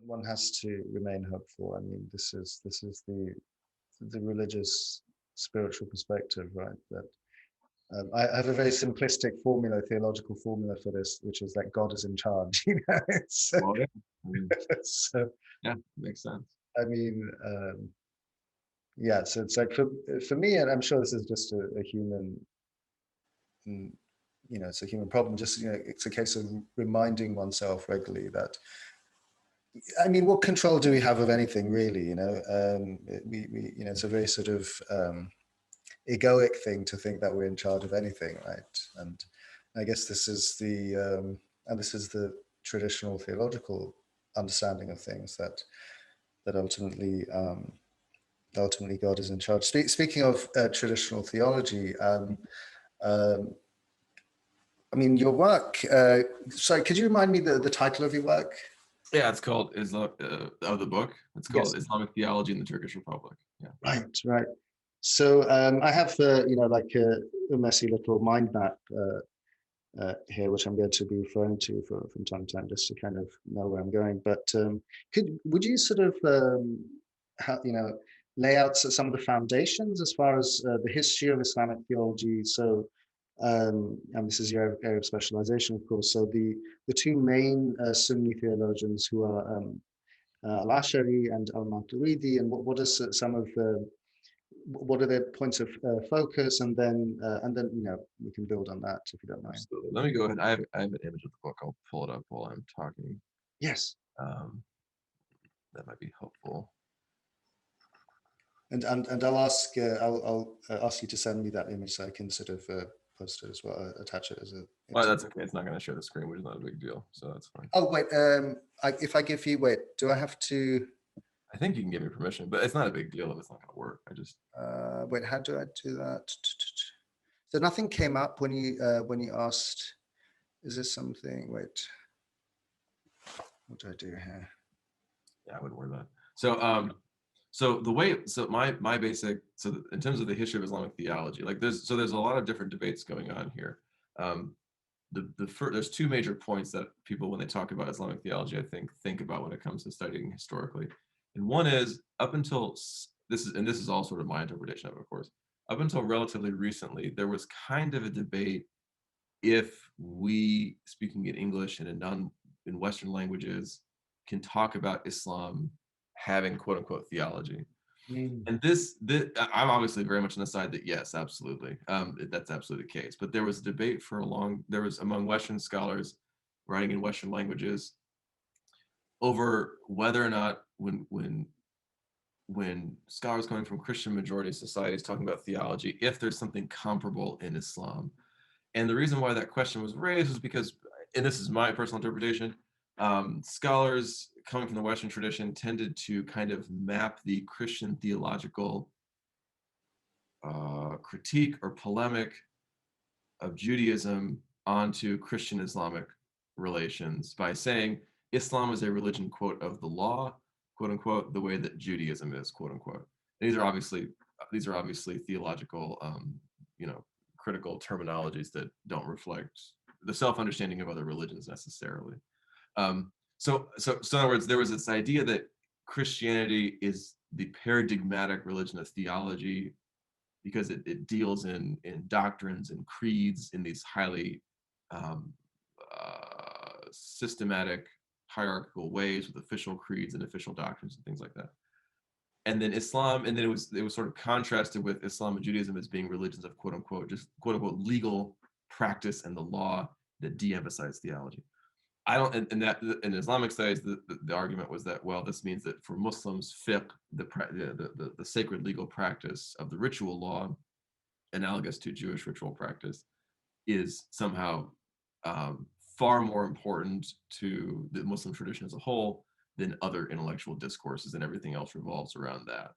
one has to remain hopeful. I mean, this is the religious spiritual perspective, right? That I have a very simplistic formula, theological formula for this, which is that God is in charge. It's, Well, yeah. I mean, so yeah, makes sense. I mean, yeah. So it's like for me, and I'm sure this is just a human, it's a human problem. Just it's a case of reminding oneself regularly that. I mean, what control do we have of anything, really? It's a very sort of egoic thing to think that we're in charge of anything, right? And I guess this is the traditional theological understanding of things that ultimately God is in charge. Speaking of traditional theology, I mean, your work. Sorry, could you remind me the title of your work? Yeah, it's called Islam of the book. It's called Yes. Islamic Theology in the Turkish Republic. Yeah. Right. So I have like a messy little mind map here, which I'm going to be referring to from time to time, just to kind of know where I'm going. But would you sort of lay out some of the foundations as far as the history of Islamic theology? So, and this is your area of specialization, of course. So the two main Sunni theologians who are Al-Ash'ari and Al-Maturidi, and what is some of what are their points of focus, and then we can build on that if you don't mind. Absolutely. Let me go ahead. I have an image of the book. I'll pull it up while I'm talking. Yes. That might be helpful. And I'll ask you to send me that image so I can sort of post it as well, attach it as a. Well, that's okay. It's not going to share the screen, which is not a big deal, so that's fine. Oh wait, if I give you do I have to? I think you can give me permission, but it's not a big deal if it's not going to work. I just wait. How do I do that? So nothing came up when you asked. Is this something? Wait. What do I do here? Yeah, I wouldn't worry about it. So my basic, in terms of the history of Islamic theology, like there's a lot of different debates going on here. There's two major points that people, when they talk about Islamic theology, I think about when it comes to studying historically. And one is up until this is all sort of my interpretation of course, up until relatively recently, there was kind of a debate if we, speaking in English and in Western languages, can talk about Islam having quote unquote theology. And this I'm obviously very much on the side that yes, absolutely, that's absolutely the case. But there was a debate there was among Western scholars writing in Western languages over whether or not when scholars coming from Christian majority societies talking about theology, if there's something comparable in Islam. And the reason why that question was raised was because, and this is my personal interpretation, scholars coming from the Western tradition tended to kind of map the Christian theological critique or polemic of Judaism onto Christian Islamic relations by saying Islam is a religion, quote, of the law, quote unquote, the way that Judaism is, quote unquote. And these are obviously theological, critical terminologies that don't reflect the self-understanding of other religions necessarily. So in other words, there was this idea that Christianity is the paradigmatic religion of theology because it deals in doctrines and creeds in these highly systematic, hierarchical ways with official creeds and official doctrines and things like that. And then Islam, and then it was sort of contrasted with Islam and Judaism as being religions of quote unquote, just quote unquote legal practice and the law that de-emphasize theology. In Islamic studies, the argument was that, well, this means that for Muslims, fiqh, the sacred legal practice of the ritual law, analogous to Jewish ritual practice, is somehow far more important to the Muslim tradition as a whole than other intellectual discourses, and everything else revolves around that.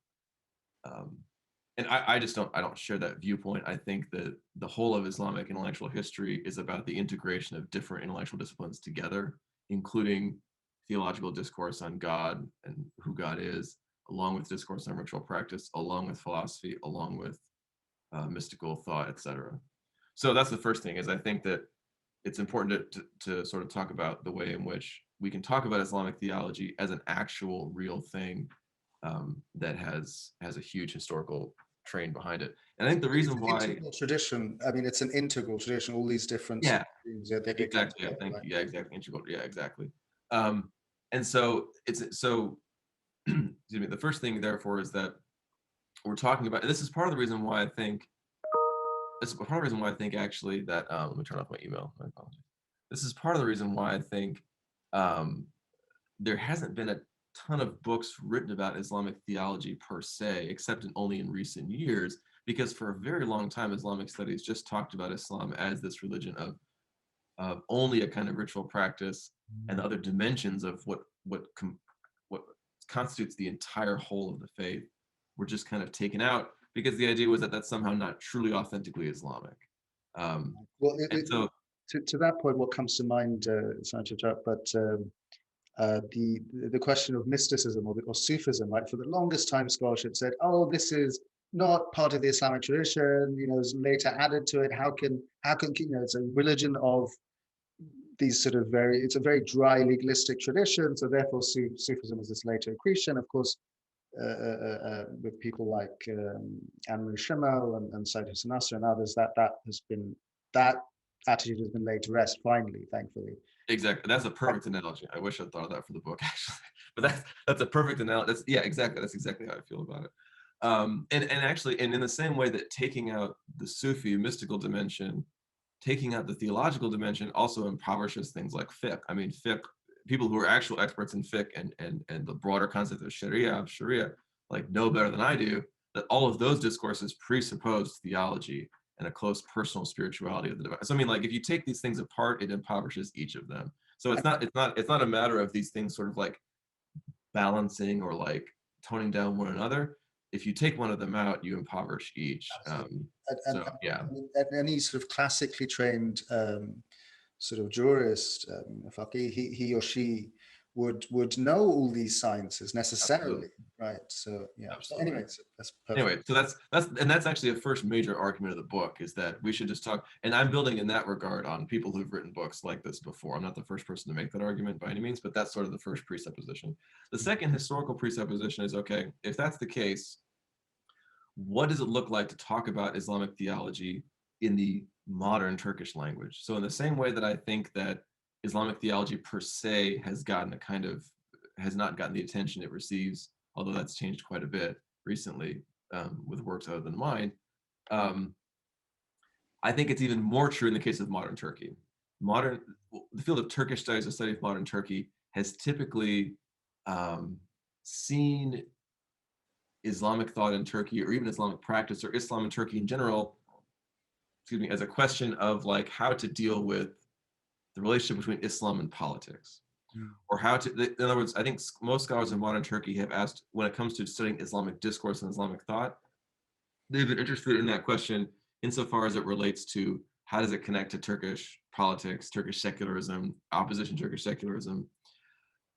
And I don't share that viewpoint. I think that the whole of Islamic intellectual history is about the integration of different intellectual disciplines together, including theological discourse on God and who God is, along with discourse on ritual practice, along with philosophy, along with mystical thought, etc. So that's the first thing, is I think that it's important to sort of talk about the way in which we can talk about Islamic theology as an actual real thing that has a huge historical train behind it. And I think the reason why integral tradition, I mean, it's an integral tradition, all these different yeah, things that they come exactly. Yeah, together, thank right? you. Yeah, exactly. Integral. Yeah, exactly. And so it's so excuse me. The first thing, therefore, is that we're talking about. And this is part of the reason why I think. This is part of the reason why I think actually that let me turn off my email. My apologies. This is part of the reason why I think um, there hasn't been a ton of books written about Islamic theology per se, except only in recent years, because for a very long time, Islamic studies just talked about Islam as this religion of only a kind of ritual practice, and the other dimensions of what constitutes the entire whole of the faith were just kind of taken out because the idea was that that's somehow not truly authentically Islamic. Well, And so to that point, what comes to mind, sorry to interrupt, but the question of mysticism or Sufism, right? For the longest time, scholarship said, "Oh, this is not part of the Islamic tradition. You know, it's later added to it. How can you know? It's a religion of these sort of it's a very dry legalistic tradition. So therefore, Sufism is this later accretion. Of course, with people like Anne-Marie Schimmel and Said Hussein Nasser and others, that attitude has been laid to rest finally, thankfully. exactly, that's a perfect analogy. I wish I'd thought of that for the book actually, but that's a perfect analogy. That's yeah, exactly. That's exactly how I feel about it. And actually, and in the same way that taking out the Sufi mystical dimension, taking out the theological dimension also impoverishes things like fiqh. I mean, fiqh, people who are actual experts in fiqh and the broader concept of Sharia, like know better than I do, that all of those discourses presuppose theology and a close personal spirituality of the divine. So I mean, like if you take these things apart, it impoverishes each of them. So it's not a matter of these things sort of like balancing or like toning down one another. If you take one of them out, you impoverish each. So yeah, And any sort of classically trained sort of jurist, faqih, he or she would know all these sciences necessarily, absolutely. right? So yeah. So Absolutely. anyway, that's perfect. Anyway, so that's actually a first major argument of the book is that we should just talk. And I'm building in that regard on people who've written books like this before. I'm not the first person to make that argument by any means, but that's sort of the first presupposition. The second historical presupposition is okay, if that's the case, what does it look like to talk about Islamic theology in the modern Turkish language? So in the same way that I think that Islamic theology per se has not gotten the attention it receives, although that's changed quite a bit recently with works other than mine. I think it's even more true in the case of modern Turkey. The field of Turkish studies, the study of modern Turkey, has typically seen Islamic thought in Turkey, or even Islamic practice, or Islam in Turkey in general, excuse me, as a question of like how to deal with the relationship between Islam and politics, or how to. In other words, I think most scholars in modern Turkey have asked, when it comes to studying Islamic discourse and Islamic thought, they've been interested in that question insofar as it relates to how does it connect to Turkish politics, Turkish secularism, opposition to Turkish secularism.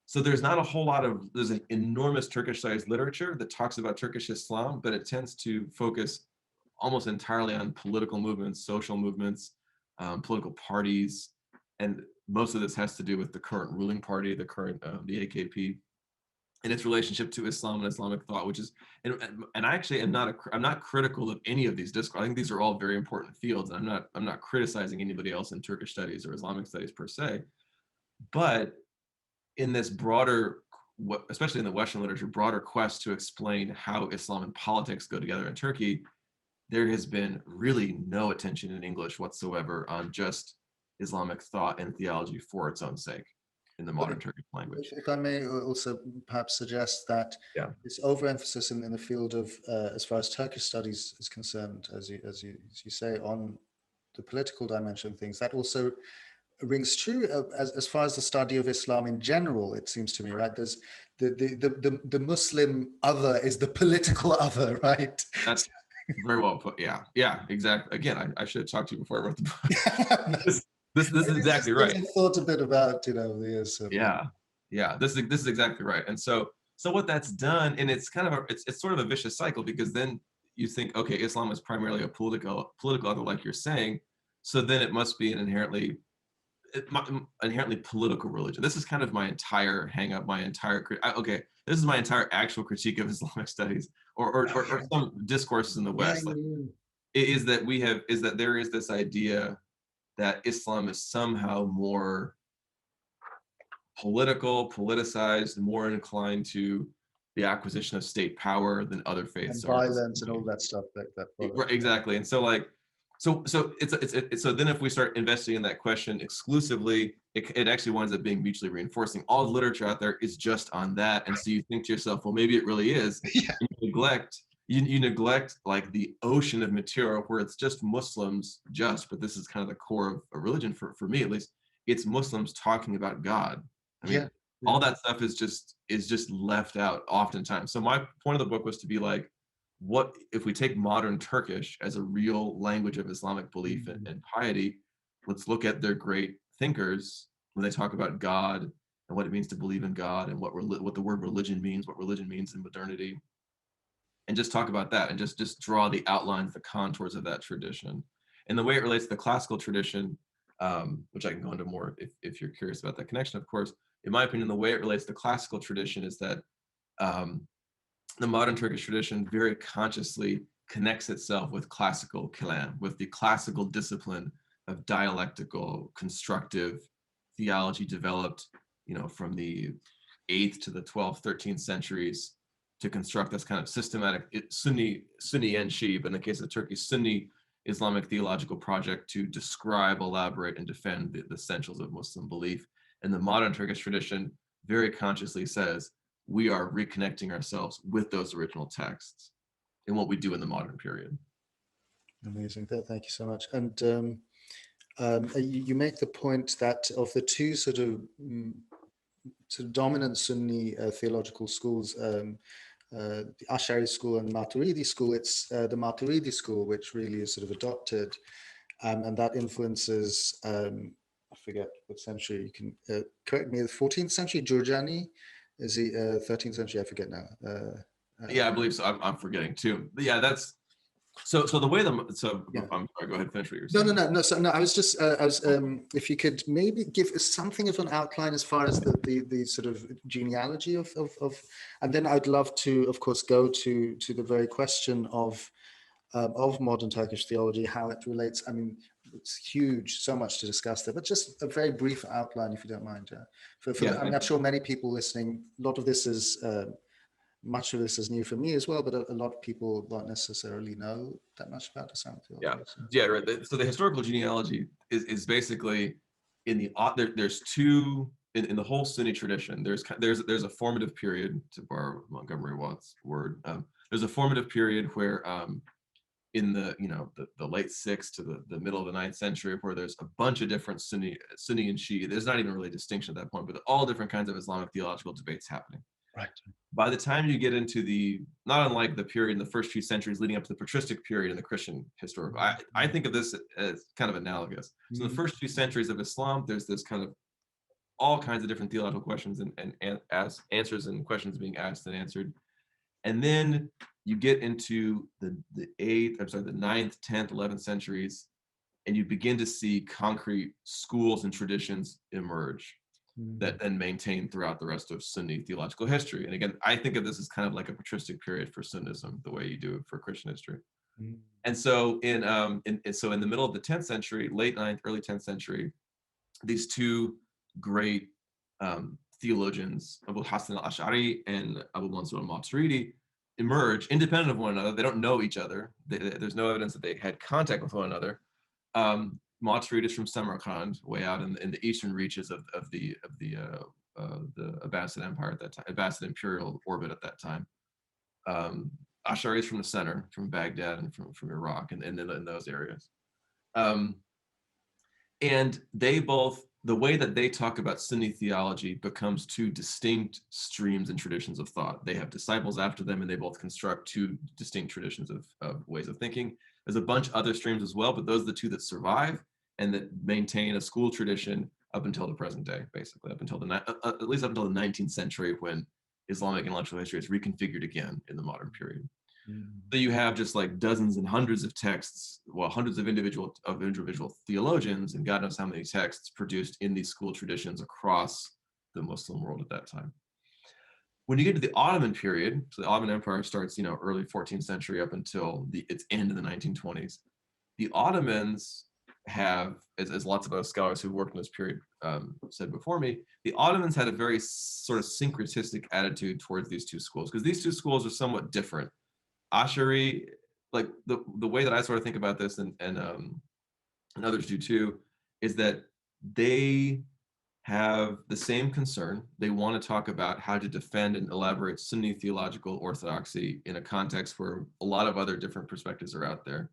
So there's an enormous Turkish studies literature that talks about Turkish Islam, but it tends to focus almost entirely on political movements, social movements, political parties, and most of this has to do with the current ruling party, the AKP, and its relationship to Islam and Islamic thought, which is, and I actually I'm not critical of any of these discourses. I think these are all very important fields, and I'm not criticizing anybody else in Turkish studies or Islamic studies per se, but in this broader, especially in the Western literature, broader quest to explain how Islam and politics go together in Turkey, there has been really no attention in English whatsoever on just Islamic thought and theology for its own sake in the modern Turkish language. If I may also perhaps suggest that Yeah, this overemphasis in the field of, as far as Turkish studies is concerned, as you say, on the political dimension of things, that also rings true as far as the study of Islam in general, it seems to me, right? There's the Muslim other is the political other, right? that's very well put. Yeah, exactly. Again, I should have talked to you before I wrote the book. This is exactly right. I thought a bit about, the Yeah, this is exactly right. And so what that's done, and it's kind of it's sort of a vicious cycle, because then you think, okay, Islam is primarily a political other, like you're saying, so then it must be an inherently inherently political religion. This is kind of my entire hang up, my entire, okay, this is my entire actual critique of Islamic studies, or some discourses in the Yeah, West. Like, yeah. is that there is this idea that Islam is somehow more politicized, more inclined to the acquisition of state power than other faiths And are. violence and all that stuff that follows. Right, exactly. And so like, so it's so then if we start investigating that question exclusively, it actually winds up being mutually reinforcing. All the literature out there is just on that, and so you think to yourself, well, maybe it really is. Yeah. You neglect like the ocean of material where it's just Muslims, but this is kind of the core of a religion for me at least. It's Muslims talking about God. I mean, Yeah. all that stuff is just left out oftentimes. So my point of the book was to be like, what if we take modern Turkish as a real language of Islamic belief and piety? Let's look at their great thinkers when they talk about God and what it means to believe in God and what the word religion means, what religion means in modernity, and just talk about that and just draw the outlines, the contours of that tradition, and the way it relates to the classical tradition, which I can go into more if you're curious about that connection. Of course, in my opinion, the way it relates to classical tradition is that um, the modern Turkish tradition very consciously connects itself with classical kalam, with the classical discipline of dialectical, constructive theology developed, from the 8th to the 12th, 13th centuries to construct this kind of systematic Sunni and Shia, but in the case of Turkey, Sunni Islamic theological project to describe, elaborate, and defend the essentials of Muslim belief. And the modern Turkish tradition very consciously says, we are reconnecting ourselves with those original texts in what we do in the modern period. Amazing. Thank you so much. And you make the point that of the two sort of dominant Sunni theological schools, the Ash'ari school and Maturidi school, it's the Maturidi school which really is sort of adopted, and that influences, I forget what century, you can correct me, the 14th century, Jurjani, is he 13th century, I forget now. Yeah, I believe so. I'm forgetting too. But yeah, that's so the way Yeah. I'm sorry, go ahead, finish what you're saying. No. I was just, if you could maybe give us something of an outline as far as the sort of genealogy of, and then I'd love to, of course, go to the very question of modern Turkish theology, how it relates. I mean, it's huge, so much to discuss there, but just a very brief outline, if you don't mind. I mean, I'm sure many people listening, a lot of this is. Much of this is new for me as well, but a lot of people don't necessarily know that much about Islamic theology. Right. So the historical genealogy is basically in the there's two in the whole Sunni tradition. There's a formative period, to borrow Montgomery Watt's word. There's a formative period where in the the late 6th to the middle of the 9th century, where there's a bunch of different Sunni and Shia. There's not even really a distinction at that point, but all different kinds of Islamic theological debates happening. Right. By the time you get into not unlike the period in the first few centuries leading up to the patristic period in the Christian historical, I think of this as kind of analogous. So in the first few centuries of Islam, there's this kind of all kinds of different theological questions and answers and questions being asked and answered. And then you get into the 9th, 10th, 11th centuries, and you begin to see concrete schools and traditions emerge that then maintain throughout the rest of Sunni theological history. And again, I think of this as kind of like a patristic period for Sunnism, the way you do it for Christian history. And so in the middle of the 10th century, late 9th, early 10th century, these two great theologians, Abu Hasan al-Ash'ari and Abu Mansur al-Maturidi, emerge independent of one another. They don't know each other. There's no evidence that they had contact with one another. Maturidi is from Samarkand, way out in the eastern reaches of the Abbasid Empire at that time, Abbasid imperial orbit at that time. Ash'ari is from the center, from Baghdad and from Iraq, and in those areas. And they both, the way that they talk about Sunni theology becomes two distinct streams and traditions of thought. They have disciples after them, and they both construct two distinct traditions of ways of thinking. There's a bunch of other streams as well, but those are the two that survive and that maintain a school tradition up until the present day, basically, up until at least up until the 19th century, when Islamic intellectual history is reconfigured again in the modern period. So you have just like dozens and hundreds of texts, well, hundreds of individual theologians, and God knows how many texts produced in these school traditions across the Muslim world at that time. When you get to the Ottoman period, so the Ottoman Empire starts, early 14th century up until its end in the 1920s. The Ottomans have, as lots of other scholars who worked in this period said before me, the Ottomans had a very sort of syncretistic attitude towards these two schools, because these two schools are somewhat different. Ash'ari, like the way that I sort of think about this, and others do too, is that they have the same concern. They want to talk about how to defend and elaborate Sunni theological orthodoxy in a context where a lot of other different perspectives are out there.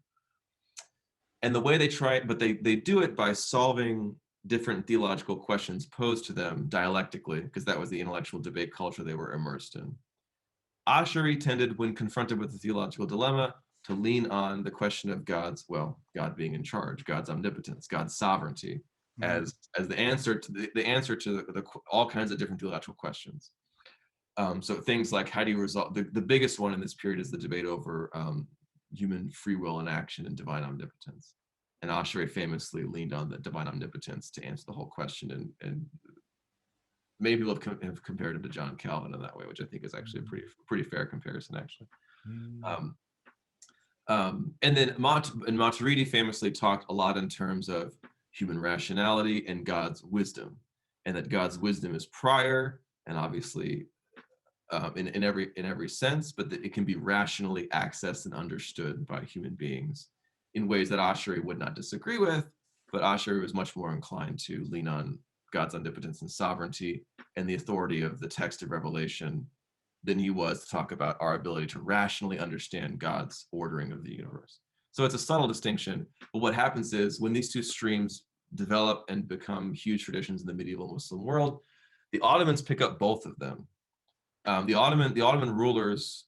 And the way they try it, but they do it by solving different theological questions posed to them dialectically, because that was the intellectual debate culture they were immersed in. Ash'ari tended, when confronted with the theological dilemma, to lean on the question of God being in charge, God's omnipotence, God's sovereignty, as the answer to all kinds of different theological questions. So things like, how do you resolve, the biggest one in this period is the debate over human free will and action and divine omnipotence. And Ash'ari famously leaned on the divine omnipotence to answer the whole question, and many people have compared him to John Calvin in that way, which I think is actually a pretty fair comparison, actually. And then Maturidi famously talked a lot in terms of human rationality and God's wisdom, and that God's wisdom is prior and obviously in every sense, but that it can be rationally accessed and understood by human beings in ways that Ash'ari would not disagree with, but Ash'ari was much more inclined to lean on God's omnipotence and sovereignty and the authority of the text of Revelation than he was to talk about our ability to rationally understand God's ordering of the universe. So it's a subtle distinction, but what happens is when these two streams develop and become huge traditions in the medieval Muslim world, the Ottomans pick up both of them. The Ottoman rulers,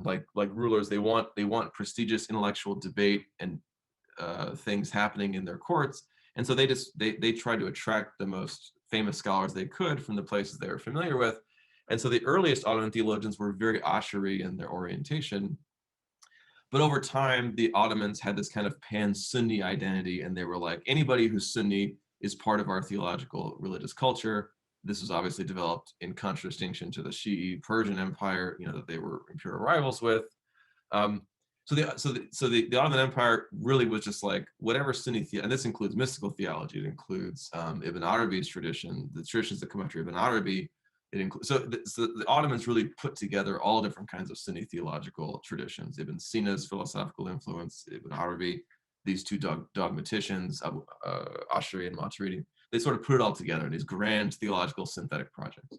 like rulers, they want prestigious intellectual debate and things happening in their courts, and so they try to attract the most famous scholars they could from the places they were familiar with. And so the earliest Ottoman theologians were very Ash'ari in their orientation. But over time, the Ottomans had this kind of pan-Sunni identity, and they were like, anybody who's Sunni is part of our theological religious culture. This was obviously developed in contradistinction to the Shi'i Persian Empire, that they were imperial rivals with. So the Ottoman Empire really was just like whatever Sunni and this includes mystical theology. It includes Ibn Arabi's tradition, the traditions that come after Ibn Arabi. It includes so the Ottomans really put together all different kinds of Sunni theological traditions. Ibn Sina's philosophical influence, Ibn Arabi, these two dogmaticians, Ash'ari and Maturidi. They sort of put it all together in these grand theological synthetic projects.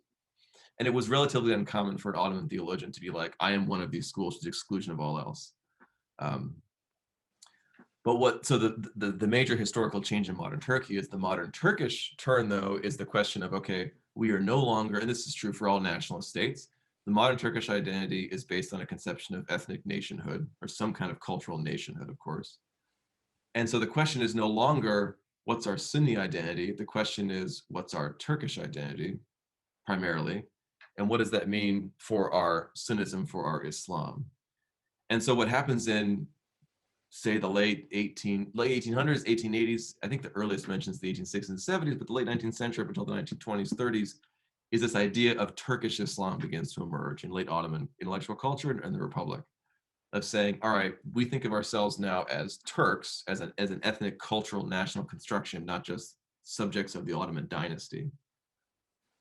And it was relatively uncommon for an Ottoman theologian to be like, I am one of these schools to the exclusion of all else. So the major historical change in modern Turkey is the modern Turkish turn, though, is the question of, okay, we are no longer, and this is true for all nationalist states, the modern Turkish identity is based on a conception of ethnic nationhood, or some kind of cultural nationhood, of course. And so the question is no longer, what's our Sunni identity? The question is, what's our Turkish identity, primarily? And what does that mean for our Sunnism, for our Islam? And so what happens in, say, the late 1800s, 1880s, I think the earliest mentions the 1860s and 70s, but the late 19th century up until the 1920s, 30s, is this idea of Turkish Islam begins to emerge in late Ottoman intellectual culture and the Republic, of saying, all right, we think of ourselves now as Turks, as an ethnic, cultural, national construction, not just subjects of the Ottoman dynasty.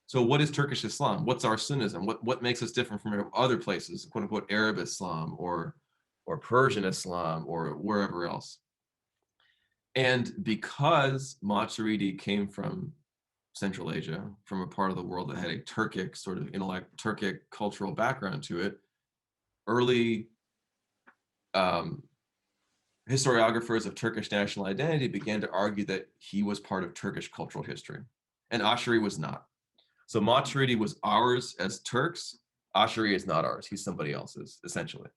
So what is Turkish Islam? What's our Sunnism? What makes us different from other places, quote unquote, Arab Islam or Persian Islam or wherever else? And because Maturidi came from Central Asia, from a part of the world that had a Turkic sort of Turkic cultural background to it, early historiographers of Turkish national identity began to argue that he was part of Turkish cultural history, and Ash'ari was not. So Maturidi was ours as Turks. Ash'ari is not ours. He's somebody else's, essentially.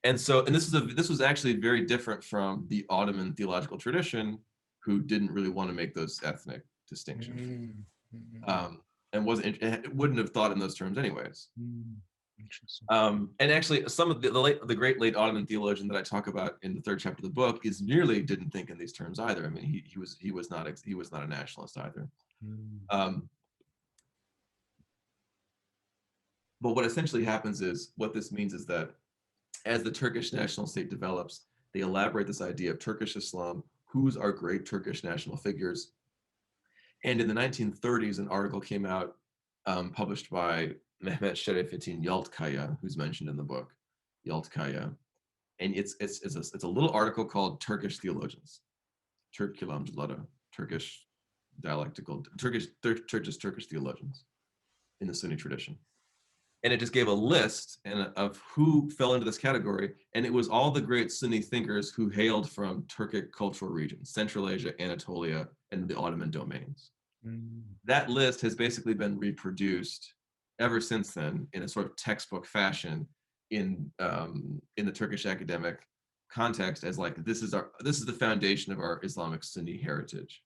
And this was actually very different from the Ottoman theological tradition, who didn't really want to make those ethnic distinctions, and wouldn't have thought in those terms anyways. Interesting. And actually, some of the great late Ottoman theologian that I talk about in the third chapter of the book is nearly didn't think in these terms either. I mean, he was not a nationalist either. Um, but what essentially happens is, what this means is that as the Turkish national state develops, they elaborate this idea of Turkish Islam, who's our great Turkish national figures. And in the 1930s, an article came out published by Mehmet Şerefettin Yaltkaya, who's mentioned in the book, Yaltkaya. And it's a little article called Turkish Theologians, Türk Kelamcıları, Turkish dialectical, Turkish theologians in the Sunni tradition. And it just gave a list of who fell into this category. And it was all the great Sunni thinkers who hailed from Turkic cultural regions, Central Asia, Anatolia, and the Ottoman domains. That list has basically been reproduced ever since then in a sort of textbook fashion in the Turkish academic context as like, this is the foundation of our Islamic Sunni heritage.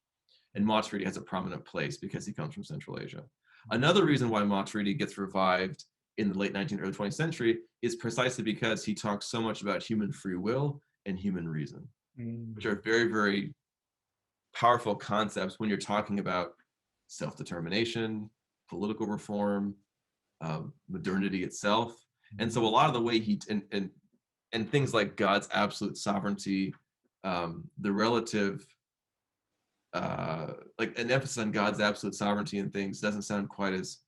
And Maturidi has a prominent place because he comes from Central Asia. Another reason why Maturidi gets revived in the late 19th, early 20th century is precisely because he talks so much about human free will and human reason, which are very, very powerful concepts when you're talking about self-determination, political reform, modernity itself. And so a lot of the way he, and things like God's absolute sovereignty, the relative, like an emphasis on God's absolute sovereignty and things doesn't sound quite as,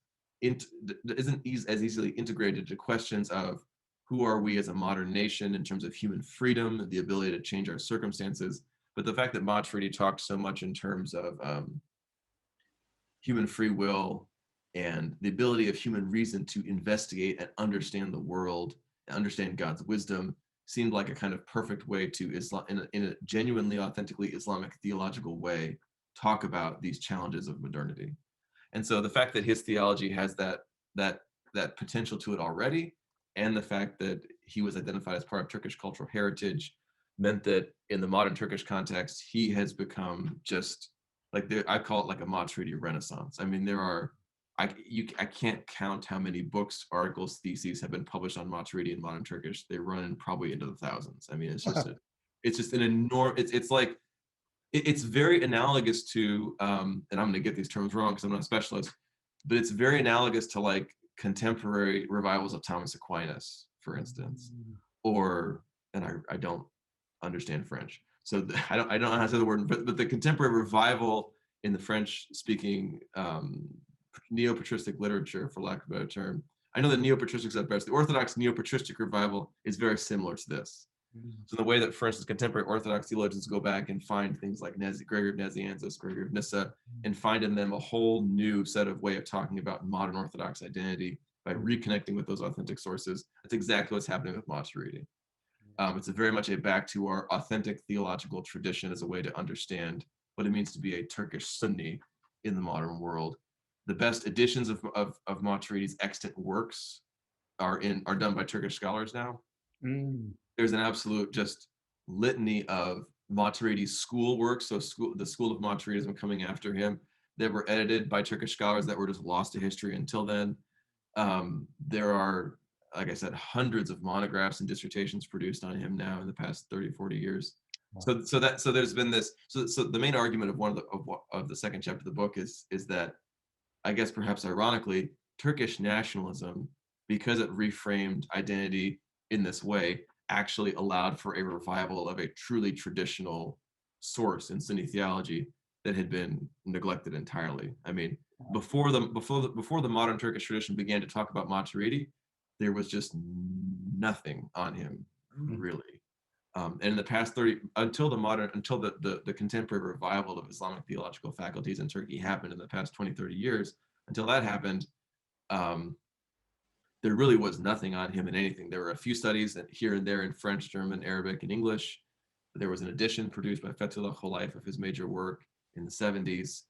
isn't as easily integrated to questions of who are we as a modern nation in terms of human freedom, the ability to change our circumstances. But the fact that Maturidi talked so much in terms of human free will and the ability of human reason to investigate and understand the world, and understand God's wisdom, seemed like a kind of perfect way to Islam, in a genuinely, authentically Islamic theological way, talk about these challenges of modernity. And so the fact that his theology has that potential to it already, and the fact that he was identified as part of Turkish cultural heritage, meant that in the modern Turkish context, he has become just like, I call it like a Maturidi renaissance. I mean, I can't count how many books, articles, theses have been published on Maturidi in modern Turkish. They run probably into the thousands. I mean, it's just an enormous, it's like, it's very analogous to, and I'm going to get these terms wrong because I'm not a specialist, but it's very analogous to like contemporary revivals of Thomas Aquinas, for instance, or, and I don't understand French, so I don't know how to say the word, but the contemporary revival in the French-speaking neo-patristic literature, for lack of a better term. I know that neo-patristics at best, the Orthodox neo-patristic revival is very similar to this. So the way that, for instance, contemporary Orthodox theologians go back and find things like Gregory of Nazianzus, Gregory of Nyssa, and find in them a whole new set of way of talking about modern Orthodox identity by reconnecting with those authentic sources. That's exactly what's happening with Maturidi. It's very much a back to our authentic theological tradition as a way to understand what it means to be a Turkish Sunni in the modern world. The best editions of Maturidi's extant works are done by Turkish scholars now. There's an absolute just litany of Maturidi's school works, so the school of Maturidism coming after him, that were edited by Turkish scholars that were just lost to history until then. There are, like I said, hundreds of monographs and dissertations produced on him now in the past 30, 40 years. So there's been this, so the main argument of the second chapter of the book is that, I guess perhaps ironically, Turkish nationalism, because it reframed identity in this way, actually allowed for a revival of a truly traditional source in Sunni theology that had been neglected entirely. I mean, before the modern Turkish tradition began to talk about Maturidi, there was just nothing on him, really. And in the past 30, until the contemporary revival of Islamic theological faculties in Turkey happened in the past 20, 30 years, until that happened, there really was nothing on him in anything. There were a few studies here and there in French, German, Arabic, and English. There was an edition produced by Fethullah Gulen of his major work in the 70s,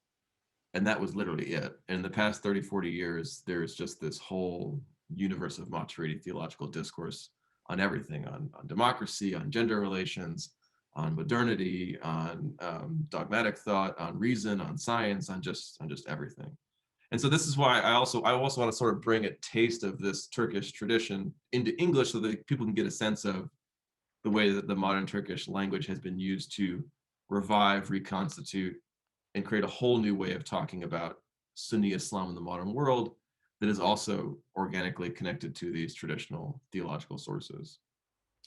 and that was literally it. And in the past 30, 40 years, there's just this whole universe of Maturidi theological discourse on everything, on democracy, on gender relations, on modernity, on dogmatic thought, on reason, on science, on just everything. And so this is why I also want to sort of bring a taste of this Turkish tradition into English so that people can get a sense of the way that the modern Turkish language has been used to revive, reconstitute, and create a whole new way of talking about Sunni Islam in the modern world that is also organically connected to these traditional theological sources.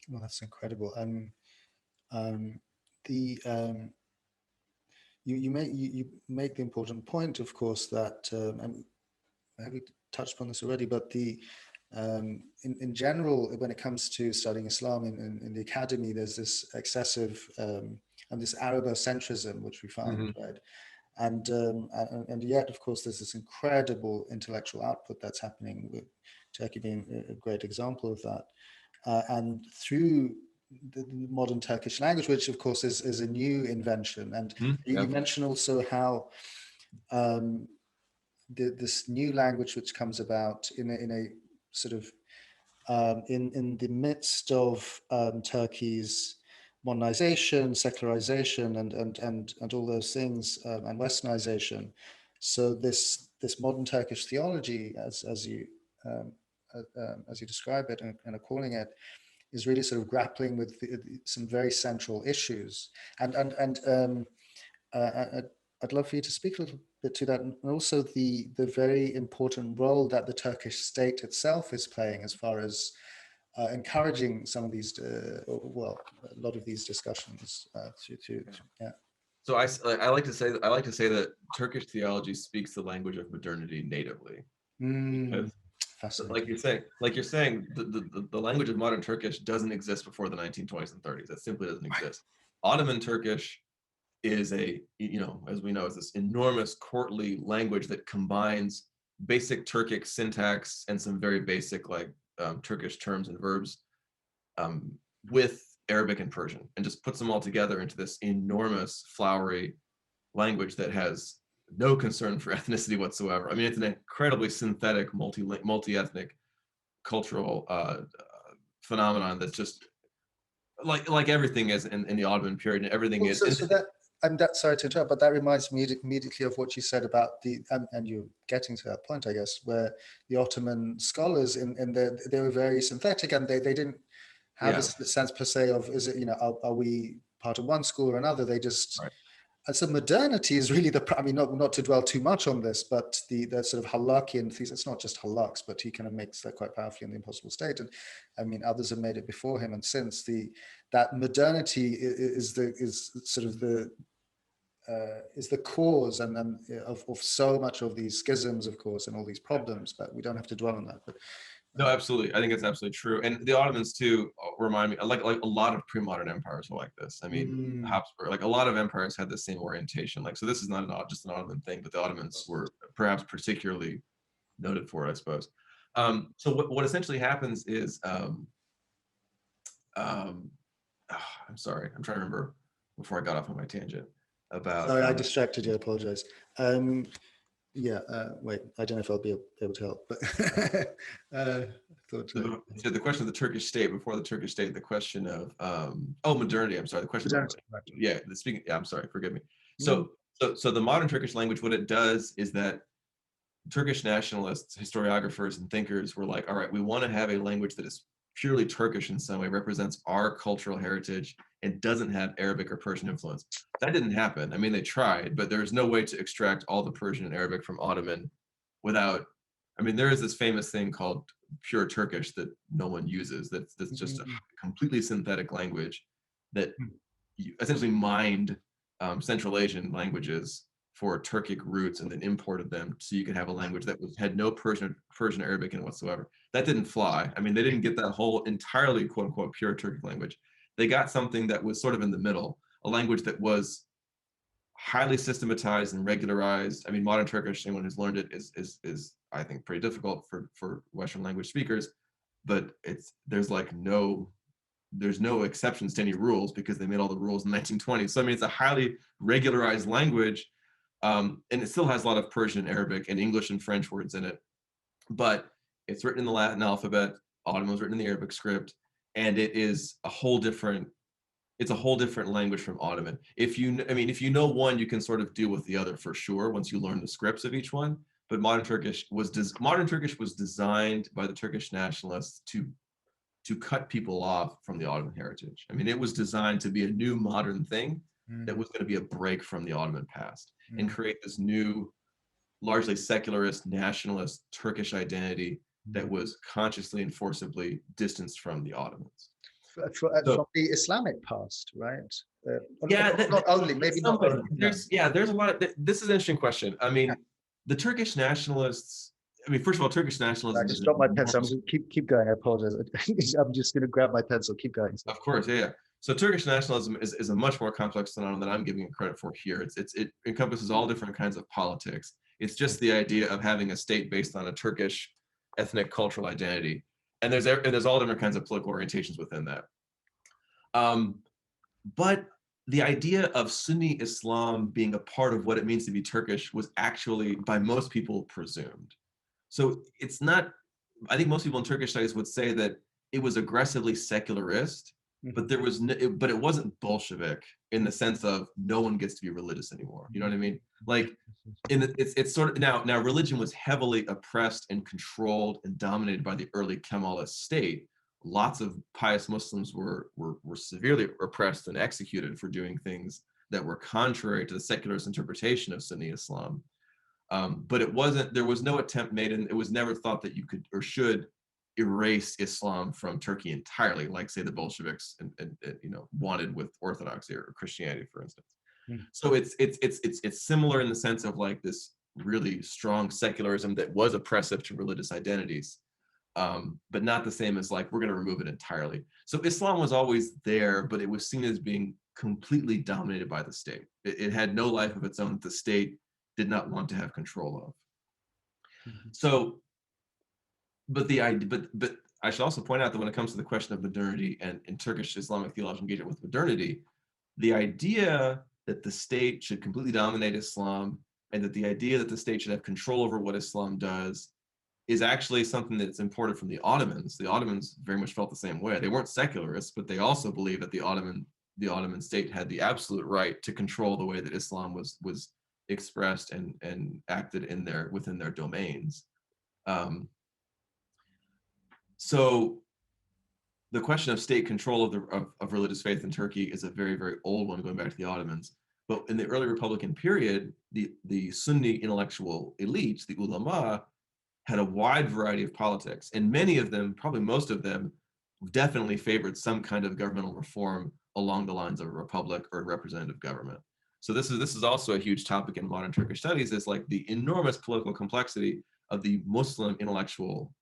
Well, that's incredible. And the you make the important point, of course, that and we touched upon this already, but the in general, when it comes to studying Islam in the academy, there's this excessive and this Arabo-centrism, which we find, right? And yet, of course, there's this incredible intellectual output that's happening, with Turkey being a great example of that. And through the modern Turkish language, which of course is a new invention. And you mentioned also how this new language which comes about in a sort of in the midst of Turkey's modernization, secularization, and all those things, and westernization. So this modern Turkish theology, as you describe it and are calling it, is really sort of grappling with some very central issues. And I'd love for you to speak a little bit to that, and also the very important role that the Turkish state itself is playing as far as encouraging some of these, a lot of these discussions. So I like to say that Turkish theology speaks the language of modernity natively. Because, like you're saying, the language of modern Turkish doesn't exist before the 1920s and 30s. That simply doesn't exist. Ottoman Turkish is as we know, is this enormous courtly language that combines basic Turkic syntax and some very basic Turkish terms and verbs with Arabic and Persian, and just puts them all together into this enormous flowery language that has no concern for ethnicity whatsoever. I mean, it's an incredibly synthetic, multi-ethnic cultural phenomenon that's just like everything is in the Ottoman period, and everything is. So that, I'm sorry to interrupt, but that reminds me immediately of what you said about and you're getting to that point, I guess, where the Ottoman scholars they were very synthetic, and they didn't have a sense per se of, is it, are we part of one school or another? They just, and so modernity is really I mean, not to dwell too much on this, but the sort of Halakian thesis, it's not just halaks, but he kind of makes that quite powerfully in The Impossible State. And I mean, others have made it before him and since. That modernity is sort of the cause of so much of these schisms, of course, and all these problems, but we don't have to dwell on that. But no, absolutely. I think it's absolutely true. And the Ottomans too remind me, like a lot of pre-modern empires were like this. I mean, Habsburg, like a lot of empires had the same orientation. Like, so this is not just an Ottoman thing, but the Ottomans were perhaps particularly noted for it, I suppose. So what essentially happens is, I'm sorry, I'm trying to remember before I got off on my tangent about. Sorry, I distracted you. I apologize. Wait, I don't know if I'll be able to help, but so the question of the Turkish state, before the Turkish state, the question of modernity. I'm sorry, the question of I'm sorry, forgive me. So the modern Turkish language, what it does is that Turkish nationalists, historiographers, and thinkers were like, all right, we want to have a language that is purely Turkish in some way, represents our cultural heritage, and doesn't have Arabic or Persian influence. That didn't happen. I mean, they tried, but there's no way to extract all the Persian and Arabic from Ottoman without, I mean, there is this famous thing called pure Turkish that no one uses. That's just a completely synthetic language that essentially mined Central Asian languages for Turkic roots and then imported them so you could have a language that had no Persian Arabic in it whatsoever. That didn't fly. I mean, they didn't get that whole entirely quote unquote pure Turkic language. They got something that was sort of in the middle, a language that was highly systematized and regularized. I mean, modern Turkish, anyone who's learned it is I think pretty difficult for Western language speakers, but there's no exceptions to any rules because they made all the rules in the 1920s. So I mean, it's a highly regularized language. And it still has a lot of Persian, Arabic, and English and French words in it, but it's written in the Latin alphabet. Ottoman was written in the Arabic script, and it's a whole different language from Ottoman. If you know one, you can sort of deal with the other for sure once you learn the scripts of each one. but modern Turkish was designed by the Turkish nationalists to cut people off from the Ottoman heritage. I mean, it was designed to be a new modern thing that was going to be a break from the Ottoman past and create this new, largely secularist, nationalist Turkish identity that was consciously and forcibly distanced from the Ottomans. From the Islamic past, right? Yeah, not only, maybe not only. There's a lot of, this is an interesting question. I mean, the Turkish nationalists, I mean, first of all, Turkish nationalism. I just dropped my pencil. I'm just keep going. I apologize. I'm just going to grab my pencil. Keep going. Of course, yeah. So Turkish nationalism is a much more complex phenomenon than I'm giving it credit for here. It encompasses all different kinds of politics. It's just the idea of having a state based on a Turkish ethnic cultural identity, and there's all different kinds of political orientations within that. But the idea of Sunni Islam being a part of what it means to be Turkish was actually, by most people, presumed. So it's not, I think most people in Turkish studies would say that it was aggressively secularist, but there was but it wasn't Bolshevik in the sense of no one gets to be religious anymore. You know what I mean? Like, it's sort of, now religion was heavily oppressed and controlled and dominated by the early Kemalist state. Lots of pious Muslims were severely oppressed and executed for doing things that were contrary to the secularist interpretation of Sunni Islam. But there was no attempt made, and it was never thought that you could or should erase Islam from Turkey entirely, like say the Bolsheviks and wanted with Orthodoxy or Christianity, for instance. So it's similar in the sense of like this really strong secularism that was oppressive to religious identities. But not the same as like, we're going to remove it entirely. So Islam was always there, but it was seen as being completely dominated by the state. It had no life of its own that the state did not want to have control of. So, but I should also point out that when it comes to the question of modernity and in Turkish Islamic theological engagement with modernity, the idea that the state should completely dominate Islam and that the idea that the state should have control over what Islam does is actually something that's imported from the Ottomans. The Ottomans very much felt the same way. They weren't secularists, but they also believed that the Ottoman state had the absolute right to control the way that Islam was expressed and acted within their domains. So the question of state control of religious faith in Turkey is a very, very old one, going back to the Ottomans. But in the early Republican period, the Sunni intellectual elites, the ulama, had a wide variety of politics, and many of them, probably most of them, definitely favored some kind of governmental reform along the lines of a republic or a representative government. So this is also a huge topic in modern Turkish studies, is like the enormous political complexity of the Muslim intellectual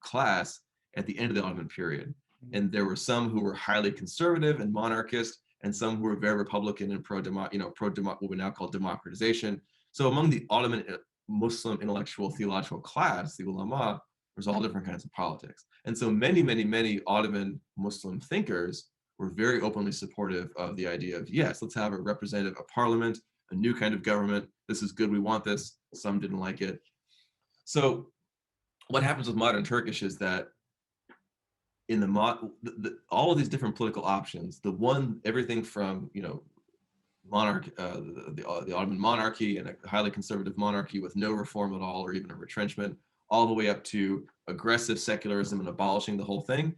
class at the end of the Ottoman period. And there were some who were highly conservative and monarchist, and some who were very Republican and pro what we now call democratization. So among the Ottoman Muslim intellectual theological class, the ulama, there's all different kinds of politics. And so many, many, many Ottoman Muslim thinkers were very openly supportive of the idea of, yes, let's have a representative, a parliament, a new kind of government. This is good, we want this. Some didn't like it. So what happens with modern Turkish is that in all of these different political options, everything from, monarch, the Ottoman monarchy and a highly conservative monarchy with no reform at all or even a retrenchment, all the way up to aggressive secularism and abolishing the whole thing.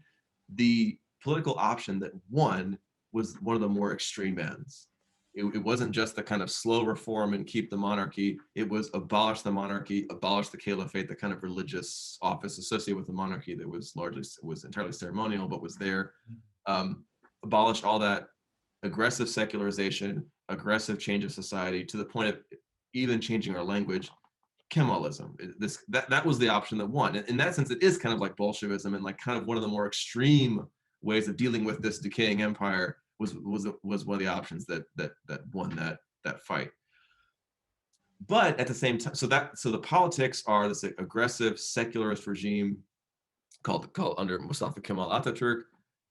The political option that won was one of the more extreme ends. It wasn't just the kind of slow reform and keep the monarchy. It was abolish the monarchy, abolish the caliphate, the kind of religious office associated with the monarchy that was entirely ceremonial, but was there. Abolish all that, aggressive secularization, aggressive change of society to the point of even changing our language. Kemalism. That was the option that won. In that sense, it is kind of like Bolshevism, and like kind of one of the more extreme ways of dealing with this decaying empire was one of the options that won that fight. But at the same time, so the politics are this aggressive secularist regime called under Mustafa Kemal Atatürk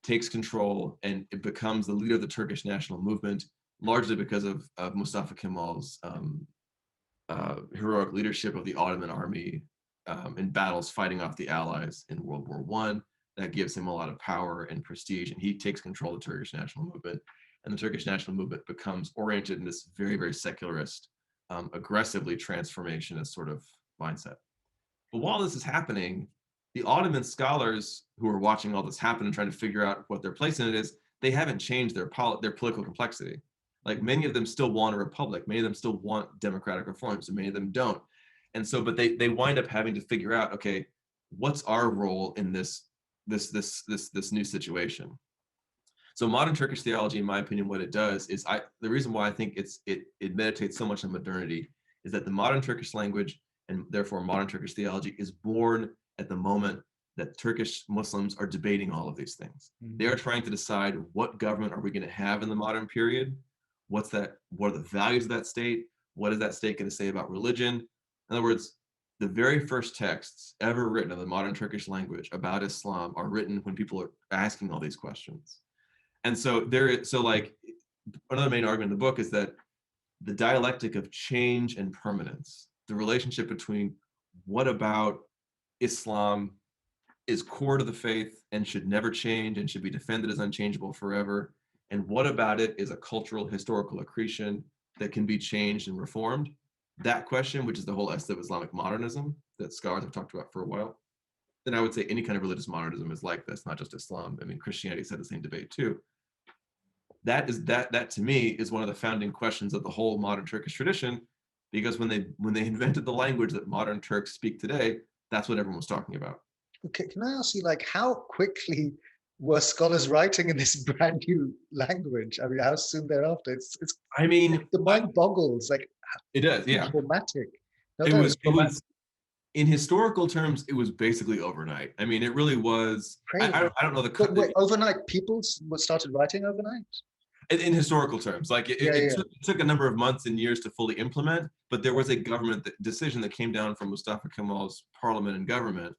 takes control, and it becomes the leader of the Turkish national movement, largely because of Mustafa Kemal's heroic leadership of the Ottoman army in battles fighting off the Allies in World War I. That gives him a lot of power and prestige, and he takes control of the Turkish national movement. And the Turkish national movement becomes oriented in this very, very secularist, aggressively transformationist sort of mindset. But while this is happening, the Ottoman scholars who are watching all this happen and trying to figure out what their place in it is, they haven't changed their political complexity. Like many of them still want a republic, many of them still want democratic reforms, and many of them don't. And so, but they wind up having to figure out, okay, what's our role in this new situation? So modern Turkish theology, in my opinion, what it does is the reason why I think it meditates so much on modernity is that the modern Turkish language and therefore modern Turkish theology is born at the moment that Turkish Muslims are debating all of these things. They are trying to decide, what government are we going to have in the modern period? What are the values of that state? What is that state going to say about religion? In other words, the very first texts ever written in the modern Turkish language about Islam are written when people are asking all these questions. And so like another main argument in the book is that the dialectic of change and permanence, the relationship between what about Islam is core to the faith and should never change and should be defended as unchangeable forever, and what about it is a cultural historical accretion that can be changed and reformed. That question, which is the whole essence of Islamic modernism that scholars have talked about for a while, then I would say any kind of religious modernism is like this, not just Islam. I mean, Christianity had the same debate too. That to me is one of the founding questions of the whole modern Turkish tradition, because when they invented the language that modern Turks speak today, that's what everyone was talking about. Okay, can I ask you, like, how quickly were scholars writing in this brand new language? I mean, how soon thereafter? I mean, the mind boggles. Like, it does, yeah. Traumatic. It was in historical terms, it was basically overnight. I mean, it really was. I don't know the. But wait, overnight, people started writing overnight. In historical terms, like it took a number of months and years to fully implement, but there was a government decision that came down from Mustafa Kemal's parliament and government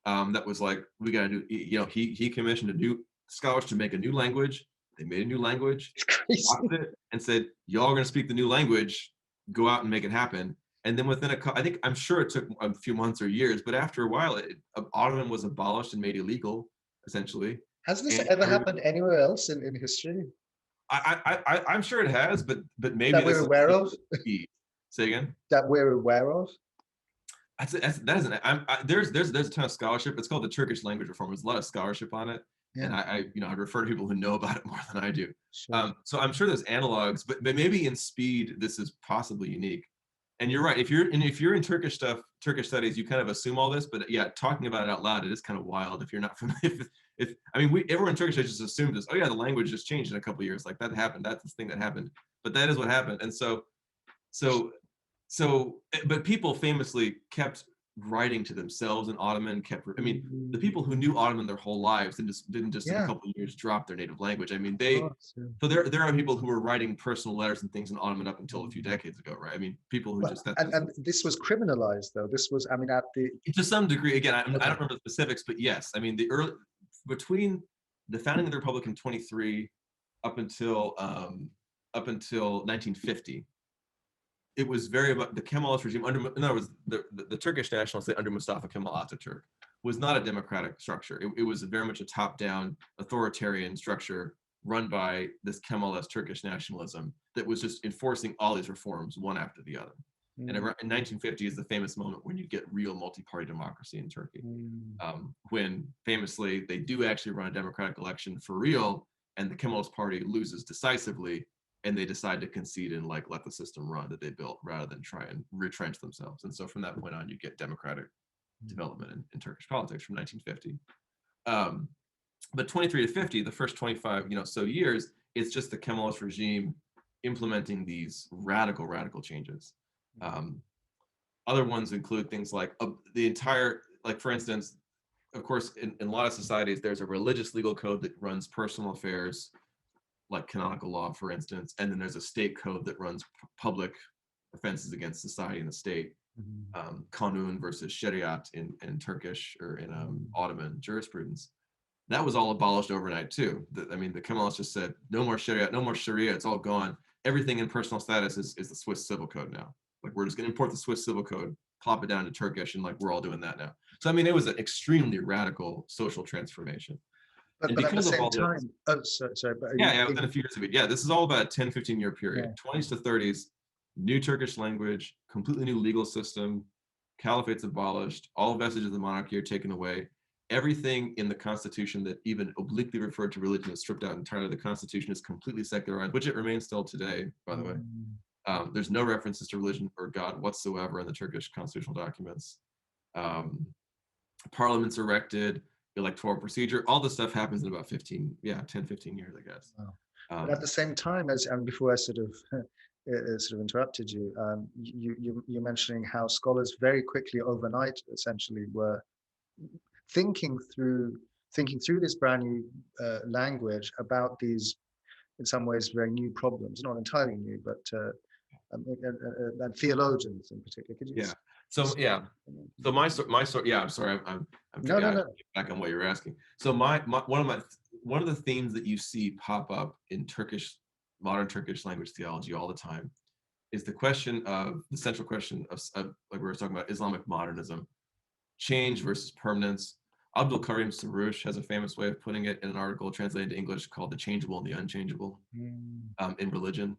that was like, we got to do. He commissioned a new scholars to make a new language. They made a new language, and said, "Y'all are going to speak the new language. Go out and make it happen." And then within I'm sure it took a few months or years, but after a while, Ottoman was abolished and made illegal, essentially. Has this ever happened anywhere else in history? I'm sure it has, but maybe that we're aware of. Say again. That we're aware of. There's a ton of scholarship. It's called the Turkish language reform. There's a lot of scholarship on it, and I refer to people who know about it more than I do. Sure. So I'm sure there's analogs, but maybe in speed this is possibly unique. And you're right. If you're in Turkish studies, you kind of assume all this, but yeah, talking about it out loud, it is kind of wild if you're not familiar. Everyone in Turkish just assumed this. Oh yeah, the language just changed in a couple of years. Like that happened. That's the thing that happened. But that is what happened. And but people famously kept writing to themselves in Ottoman. The people who knew Ottoman their whole lives didn't just in a couple of years drop their native language. I mean, so there are people who were writing personal letters and things in Ottoman up until a few decades ago, right? I mean, people who and this was criminalized, though. This was, to some degree. Again, I don't remember the specifics, but yes, I mean, between the founding of the Republic in 23 up until 1950. It was very much the Kemalist regime in other words, the Turkish nationalists under Mustafa Kemal Atatürk was not a democratic structure. It was very much a top-down authoritarian structure run by this Kemalist Turkish nationalism that was just enforcing all these reforms one after the other. And in 1950 is the famous moment when you get real multi-party democracy in Turkey, when famously they do actually run a democratic election for real, and the Kemalist Party loses decisively. And they decide to concede and let the system run that they built rather than try and retrench themselves. And so from that point on, you get democratic development in Turkish politics from 1950. But 23 to 50, the first 25 so years, it's just the Kemalist regime implementing these radical changes. Other ones include things like the entire, for instance, of course, in a lot of societies, there's a religious legal code that runs personal affairs, like canonical law, for instance, and then there's a state code that runs public offenses against society and the state, kanun versus shariat in Turkish or in Ottoman jurisprudence. That was all abolished overnight too. The Kemalists just said, no more shariat, no more sharia, it's all gone. Everything in personal status is the Swiss civil code now. We're just gonna import the Swiss civil code, plop it down to Turkish, and we're all doing that now. So it was an extremely radical social transformation. But at the same time, within a few years of it. Yeah, this is all about a 10, 15 year period, 20s to 30s, new Turkish language, completely new legal system, caliphate's abolished, all vestiges of the monarchy are taken away. Everything in the Constitution that even obliquely referred to religion is stripped out entirely. The Constitution is completely secularized, which it remains still today, by the way. There's no references to religion or God whatsoever in the Turkish constitutional documents. Parliament's erected, electoral procedure, all this stuff happens in about 10, 15 years, I guess. Wow. But at the same time, as and before I sort of interrupted you, you're mentioning how scholars very quickly overnight essentially were thinking through this brand new language about these, in some ways, very new problems, not entirely new, but and theologians in particular. Could you So my story. Yeah, I'm sorry. I'm no. Back on what you're asking. So one of the themes that you see pop up in modern Turkish language theology all the time is the central question of like we were talking about Islamic modernism, change versus permanence. Abdul Karim Saroush has a famous way of putting it in an article translated to English called "The Changeable and the Unchangeable" in religion.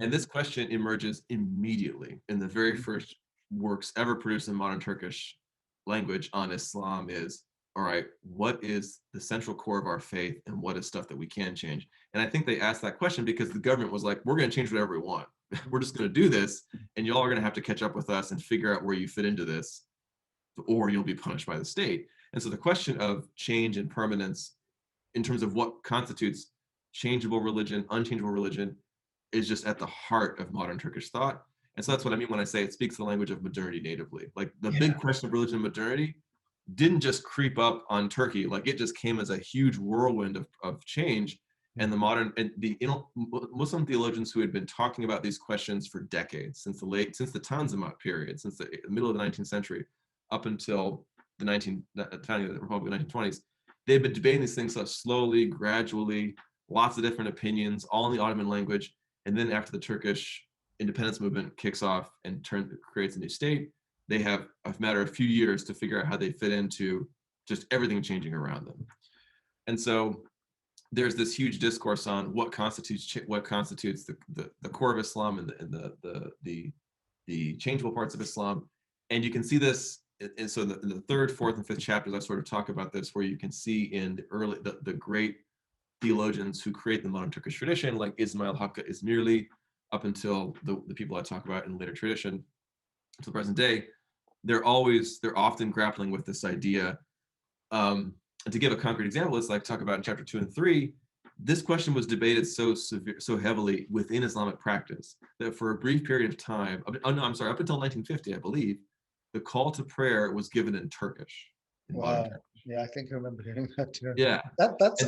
And this question emerges immediately in the very first works ever produced in modern Turkish language on Islam is, all right, what is the central core of our faith and what is stuff that we can change? And I think they asked that question because the government was like, we're going to change whatever we want. We're just going to do this, and y'all are going to have to catch up with us and figure out where you fit into this, or you'll be punished by the state. And so the question of change and permanence in terms of what constitutes changeable religion, unchangeable religion, is just at the heart of modern Turkish thought. And so that's what I mean when I say it speaks the language of modernity natively. Like the big question of religion and modernity didn't just creep up on Turkey, like it just came as a huge whirlwind of change. And the Muslim theologians who had been talking about these questions for decades, since the Tanzimat period, since the middle of the 19th century, up until the founding of the Republic of the 1920s, they've been debating these things so slowly, gradually, lots of different opinions, all in the Ottoman language. And then after the Turkish independence movement kicks off and creates a new state, they have a matter of a few years to figure out how they fit into just everything changing around them. And so there's this huge discourse on what constitutes the core of Islam and the changeable parts of Islam. And you can see this, and so in the third, fourth, and fifth chapters, I sort of talk about this, where you can see in the great theologians who create the modern Turkish tradition, like Ismail Hakkı İzmirli, up until the people I talk about in later tradition, to the present day, they're often grappling with this idea. To give a concrete example, it's like talk about in chapter 2 and 3, this question was debated so heavily within Islamic practice that for a brief period of time, up until 1950, I believe, the call to prayer was given in Turkish. Wow. Yeah, I think I remember hearing that too. Yeah. That's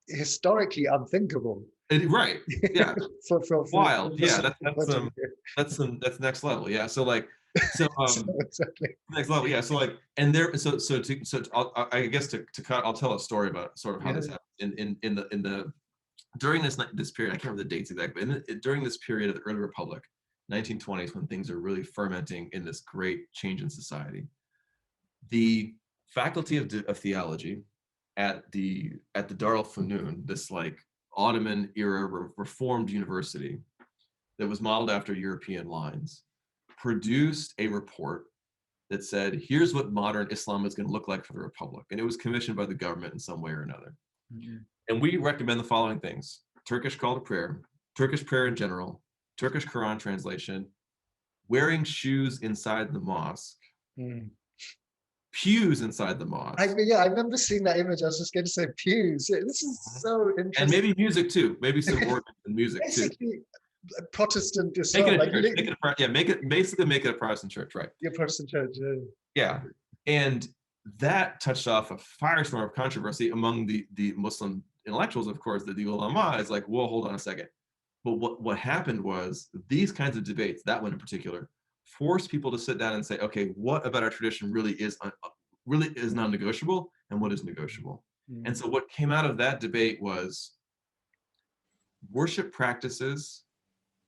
historically unthinkable. Right. Yeah. for wild. Yeah. That's next level. Yeah. Exactly. Next level. Yeah. So like, and there. I guess to cut, I'll tell a story about sort of how this happened during this period. I can't remember the dates exactly, but during this period of the early Republic, 1920s, when things are really fermenting in this great change in society, the faculty of theology at the Darul Funun, this like Ottoman era reformed university that was modeled after European lines, produced a report that said, here's what modern Islam is going to look like for the Republic. And it was commissioned by the government in some way or another. Mm-hmm. And we recommend the following things: Turkish call to prayer, Turkish prayer in general, Turkish Quran translation, wearing shoes inside the mosque, pews inside the mosque. I remember seeing that image. I was just going to say pews. This is so interesting. And maybe music too. Maybe some organ and music basically, too. Protestant Islam. Make it a Protestant church, right? Yeah, Protestant church. Yeah. And that touched off a firestorm of controversy among the Muslim intellectuals, of course. The ulama is like, whoa, hold on a second. But what happened was these kinds of debates, that one in particular, forced people to sit down and say, okay, what about our tradition really is non-negotiable, and what is negotiable? Mm. And so what came out of that debate was worship practices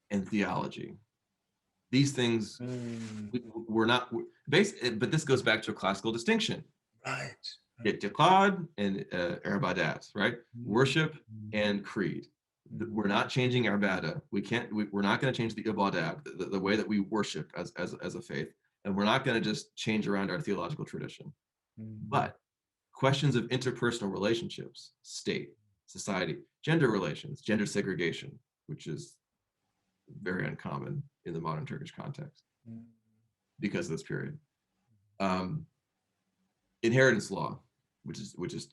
and theology. These things were not based, but this goes back to a classical distinction. Right. I'tiqad and ibadat, right? Worship and creed. We're not changing ibadah. We're not going to change the ibadat, the way that we worship as a faith. and we're not going to just change around our theological tradition. Mm. But questions of interpersonal relationships, state, society, gender relations, gender segregation, which is very uncommon in the modern Turkish context because of this period. Inheritance law, which is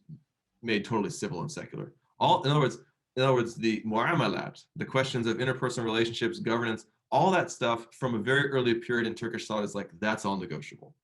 made totally civil and secular. In other words, the mu'amalat, the questions of interpersonal relationships, governance, all that stuff from a very early period in Turkish thought is like, that's all negotiable.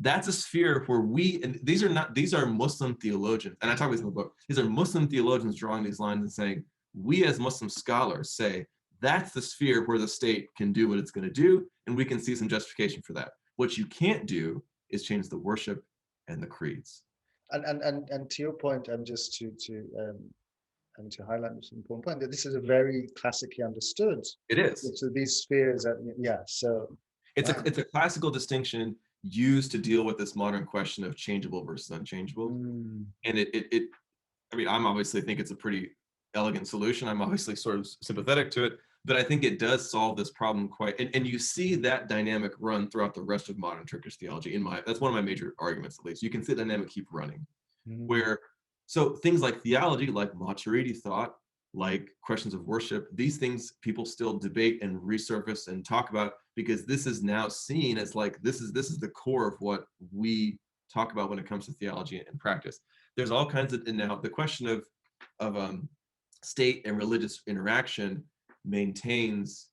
That's a sphere where and these are Muslim theologians, and I talk about this in the book. These are Muslim theologians drawing these lines and saying, we as Muslim scholars say that's the sphere where the state can do what it's going to do, and we can see some justification for that. What you can't do is change the worship and the creeds. And to your point, and just to highlight this important point, that this is a very classically understood. It is. So these spheres, so it's a classical distinction used to deal with this modern question of changeable versus unchangeable. And I mean, I'm obviously think it's a pretty elegant solution. I'm obviously sort of sympathetic to it, but I think it does solve this problem quite, and you see that dynamic run throughout the rest of modern Turkish theology. That's one of my major arguments, at least. You can see the dynamic keep running, so things like theology, like Maturidi thought, like questions of worship, these things people still debate and resurface and talk about, because this is now seen as like, this is the core of what we talk about when it comes to theology and practice. There's all kinds of, and now the question of state and religious interaction maintains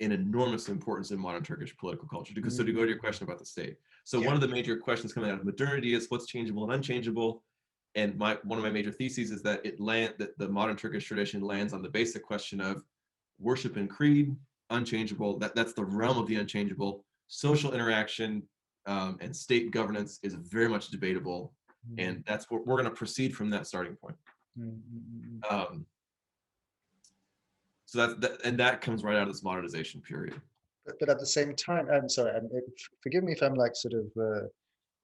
an enormous importance in modern Turkish political culture. Because so to go to your question about the state, so one of the major questions coming out of modernity is what's changeable and unchangeable. And one of my major theses is that that the modern Turkish tradition lands on the basic question of worship and creed, unchangeable. That's the realm of the unchangeable. Social interaction and state governance is very much debatable, and that's what we're going to proceed from that starting point. So that comes right out of this modernization period. But at the same time, I'm sorry, forgive me if I'm like sort of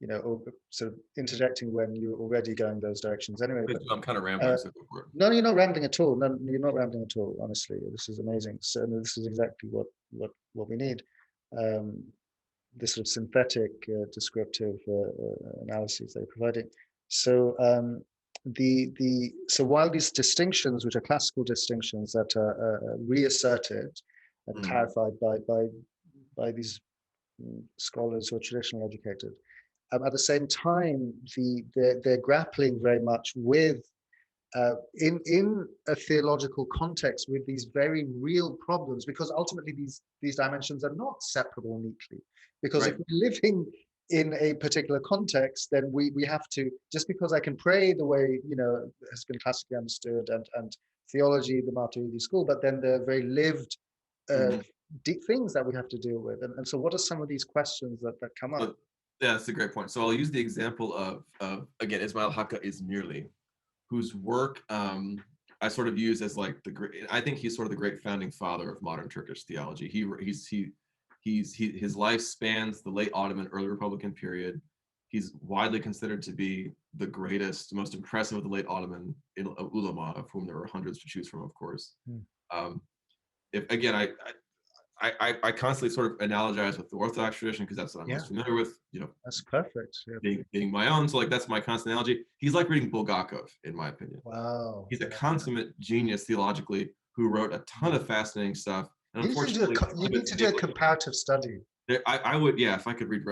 or sort of interjecting when you're already going those directions. Anyway, but, I'm kind of rambling. So go for it. No, you're not rambling at all. No, you're not rambling at all. Honestly, this is amazing. So this is exactly what we need. This sort of synthetic, descriptive analyses they're providing. So so while these distinctions, which are classical distinctions that are reasserted and clarified by these scholars who are traditionally educated, at the same time, they're grappling very much with, in a theological context, with these very real problems, because ultimately these dimensions are not separable neatly. Because if we're living in a particular context, then we have to, just because I can pray the way has been classically understood, and theology, the Maturidi school, but then there are very lived deep things that we have to deal with. And so what are some of these questions that come up? Yeah, that's a great point. So I'll use the example of again, Ismail Hakkı İzmirli, whose work I sort of use as like I think he's sort of the great founding father of modern Turkish theology. His life spans the late Ottoman, early Republican period. He's widely considered to be the greatest, most impressive of the late Ottoman ulama, of whom there were hundreds to choose from, of course. I constantly sort of analogize with the Orthodox tradition because that's what I'm most familiar with. That's perfect. Being my own, so like that's my constant analogy. He's like reading Bulgakov, in my opinion. Wow. He's a consummate genius theologically who wrote a ton of fascinating stuff. And unfortunately, you need to do a comparative study. I would, if I could read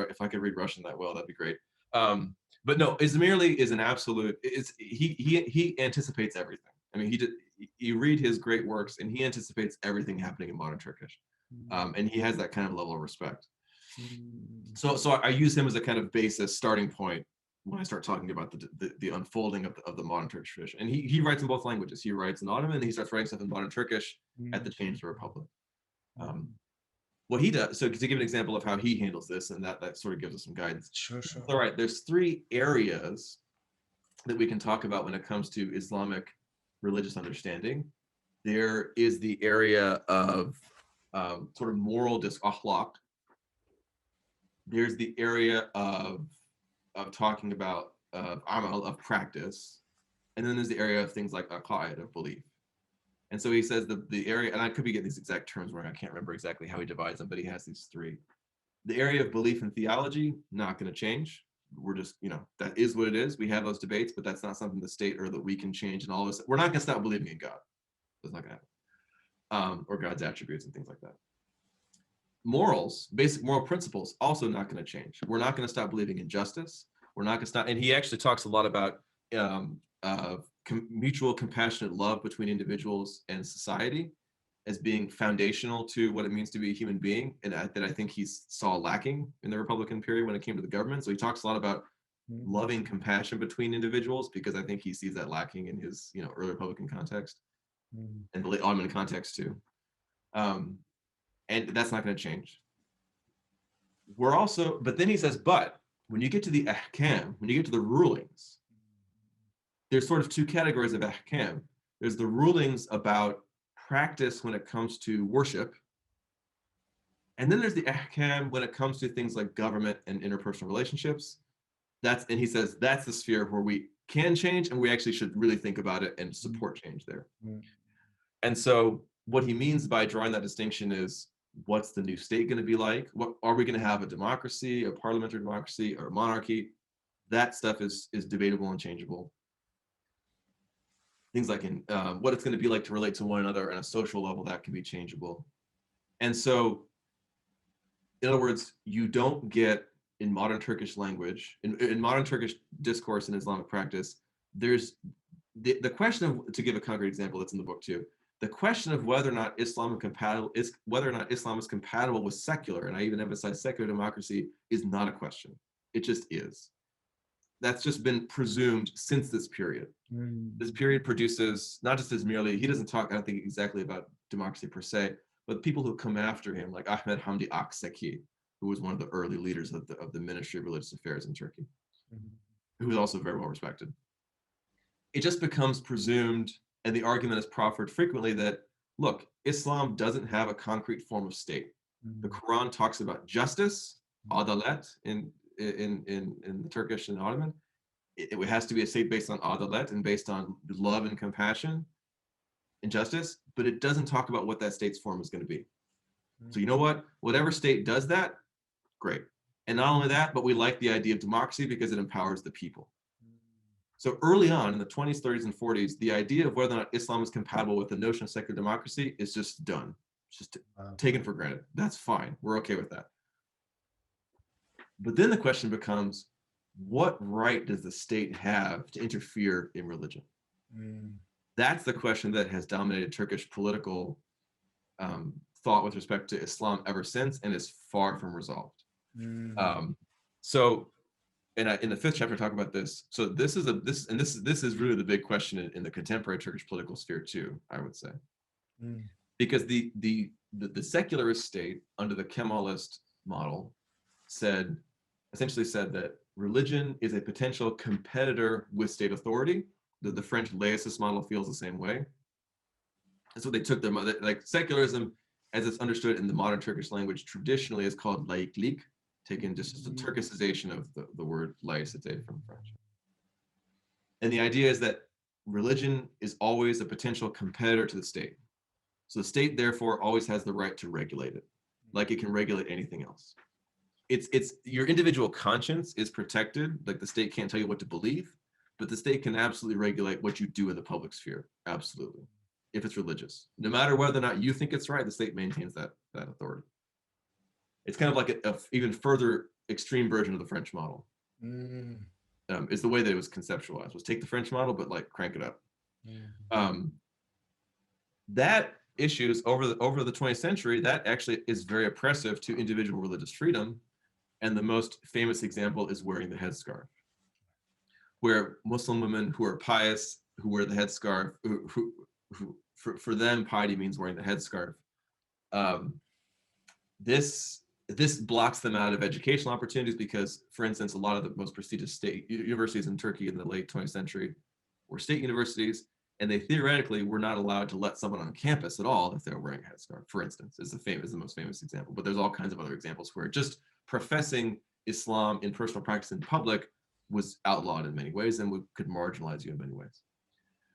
Russian that well, that'd be great. But no, Izmirli is an absolute. He anticipates everything. I mean, you read his great works, and he anticipates everything happening in modern Turkish. And he has that kind of level of respect. So I use him as a kind of basis starting point when I start talking about the unfolding of the modern Turkish tradition. And he writes in both languages. He writes in Ottoman, and he starts writing stuff in modern Turkish at the change of the Republic. What he does, so to give an example of how he handles this, and that sort of gives us some guidance. Sure. All right, there's three areas that we can talk about when it comes to Islamic religious understanding. There is the area of sort of moral ahlak. There's the area of talking about amal, of practice, and then there's the area of things like aqaid, of belief. And so he says the area, and I could be getting these exact terms wrong, I can't remember exactly how he divides them, but he has these three. The area of belief and theology, not going to change. We're just, that is what it is. We have those debates, but that's not something the state or that we can change. And all of us, we're not going to stop believing in God. That's not going to happen. Or God's attributes and things like that. Morals, basic moral principles, also not going to change. We're not going to stop believing in justice. We're not going to stop. And he actually talks a lot about mutual compassionate love between individuals and society as being foundational to what it means to be a human being, and that I think he saw lacking in the Republican period when it came to the government. So he talks a lot about loving compassion between individuals, because I think he sees that lacking in his early Republican context and the late Ottoman context too. And that's not going to change. But then he says, but when you get to the ahkam, when you get to the rulings, there's sort of two categories of ahkam. There's the rulings about practice when it comes to worship. And then there's the ahkam when it comes to things like government and interpersonal relationships. And he says that's the sphere where we can change, and we actually should really think about it and support change there. And so what he means by drawing that distinction is, what's the new state going to be like? What are we going to have, a democracy, a parliamentary democracy, or a monarchy? That stuff is debatable and changeable. Things like what it's going to be like to relate to one another on a social level, that can be changeable. And so, in other words, you don't get in modern Turkish language, in modern Turkish discourse and Islamic practice, there's the question of, to give a concrete example that's in the book too, the question of whether or not Islam is compatible with secular, and I even emphasize secular democracy, is not a question. It just is. That's just been presumed since this period. This period produces, not just as merely, he doesn't talk, I don't think, exactly about democracy per se, but people who come after him, like Ahmed Hamdi Akseki, who was one of the early leaders of the Ministry of Religious Affairs in Turkey, who was also very well respected. It just becomes presumed, and the argument is proffered frequently that, look, Islam doesn't have a concrete form of state. The Quran talks about justice, adalet, in the Turkish and Ottoman. It has to be a state based on adalet and based on love and compassion and justice, but it doesn't talk about what that state's form is going to be. So you know what? Whatever state does that, great. And not only that, but we like the idea of democracy because it empowers the people. So early on in the 20s, 30s, and 40s, the idea of whether or not Islam is compatible with the notion of secular democracy is just done. It's just taken for granted. That's fine. We're okay with that. But then the question becomes, what right does the state have to interfere in religion? That's the question that has dominated Turkish political thought with respect to Islam ever since, and is far from resolved. In the fifth chapter, I talk about this. So this is really the big question in the contemporary Turkish political sphere too, I would say, because the secularist state under the Kemalist model essentially said that religion is a potential competitor with state authority. The French laicist model feels the same way. And so they took them, like secularism, as it's understood in the modern Turkish language, traditionally is called laiklik, taken just as a Turkicization of the word laïcité from French. And the idea is that religion is always a potential competitor to the state. So the state, therefore, always has the right to regulate it, like it can regulate anything else. It's your individual conscience is protected, like the state can't tell you what to believe, but the state can absolutely regulate what you do in the public sphere, absolutely, if it's religious. No matter whether or not you think it's right, the state maintains that authority. It's kind of like a even further extreme version of the French model. Is the way that it was conceptualized, was take the French model, but like crank it up. That issues over the 20th century, that actually is very oppressive to individual religious freedom. And the most famous example is wearing the headscarf, where Muslim women who are pious, who wear the headscarf, who for them, piety means wearing the headscarf. This blocks them out of educational opportunities because, for instance, a lot of the most prestigious state universities in Turkey in the late 20th century were state universities, and they theoretically were not allowed to let someone on campus at all if they were wearing a headscarf, for instance, is the most famous example. But there's all kinds of other examples where just professing Islam in personal practice in public was outlawed in many ways and could marginalize you in many ways.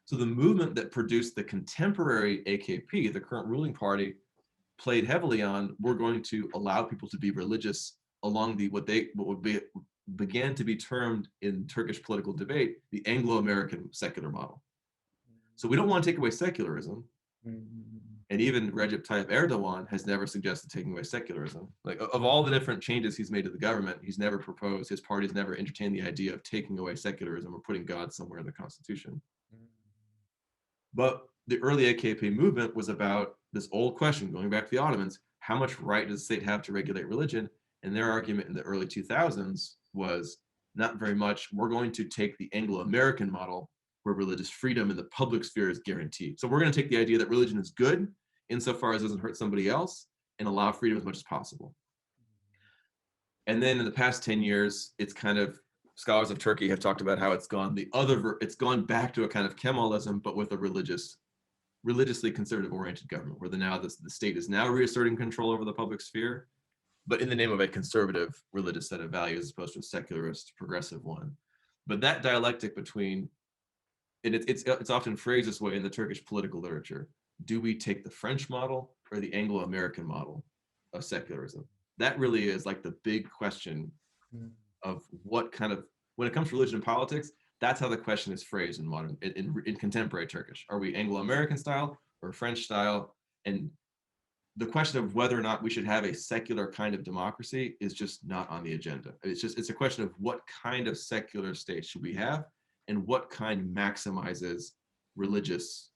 So the movement that produced the contemporary AKP, the current ruling party, played heavily on, we're going to allow people to be religious along the began to be termed in Turkish political debate the Anglo-American secular model. So we don't want to take away secularism. And even Recep Tayyip Erdogan has never suggested taking away secularism. Like, of all the different changes he's made to the government, he's never proposed, his party's never entertained the idea of taking away secularism or putting God somewhere in the constitution. But the early AKP movement was about this old question, going back to the Ottomans, how much right does the state have to regulate religion? And their argument in the early 2000s was not very much. We're going to take the Anglo-American model where religious freedom in the public sphere is guaranteed. So we're going to take the idea that religion is good insofar as it doesn't hurt somebody else and allow freedom as much as possible. And then in the past 10 years, it's kind of, scholars of Turkey have talked about how it's gone it's gone back to a kind of Kemalism, but with a religiously conservative oriented government, where the state is now reasserting control over the public sphere, but in the name of a conservative religious set of values as opposed to a secularist progressive one. But that dialectic between, and it's often phrased this way in the Turkish political literature, do we take the French model or the Anglo-American model of secularism? That really is like the big question of what kind of, when it comes to religion and politics, that's how the question is phrased in modern, in contemporary Turkish. Are we Anglo-American style or French style? And the question of whether or not we should have a secular kind of democracy is just not on the agenda. It's a question of what kind of secular state should we have and what kind maximizes religious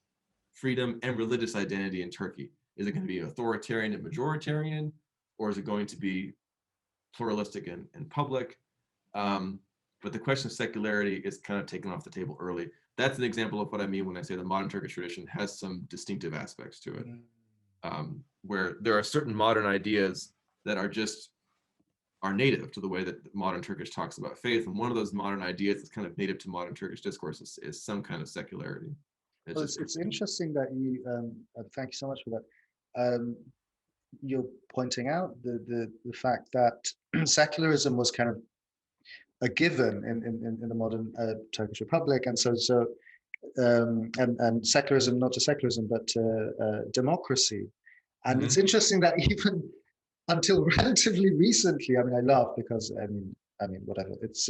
freedom and religious identity in Turkey. Is it going to be authoritarian and majoritarian, or is it going to be pluralistic and public? But the question of secularity is kind of taken off the table early. That's an example of what I mean when I say the modern Turkish tradition has some distinctive aspects to it, where there are certain modern ideas that are native to the way that modern Turkish talks about faith. And one of those modern ideas that's kind of native to modern Turkish discourse is some kind of secularity. Well, it's interesting that you, thank you so much for that. You're pointing out the fact that secularism was kind of a given in the modern Turkish Republic, and and secularism, not just secularism, but democracy. And it's interesting that even until relatively recently, I mean, I laugh because I mean, whatever. It's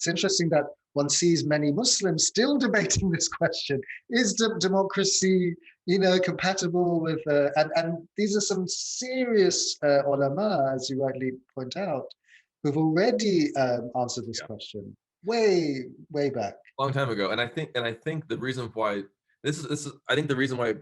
interesting that one sees many Muslims still debating this question: is democracy, compatible with? And these are some serious ulama, as you rightly point out, who've already answered this question way back, long time ago. And I think the reason why this is I think the reason why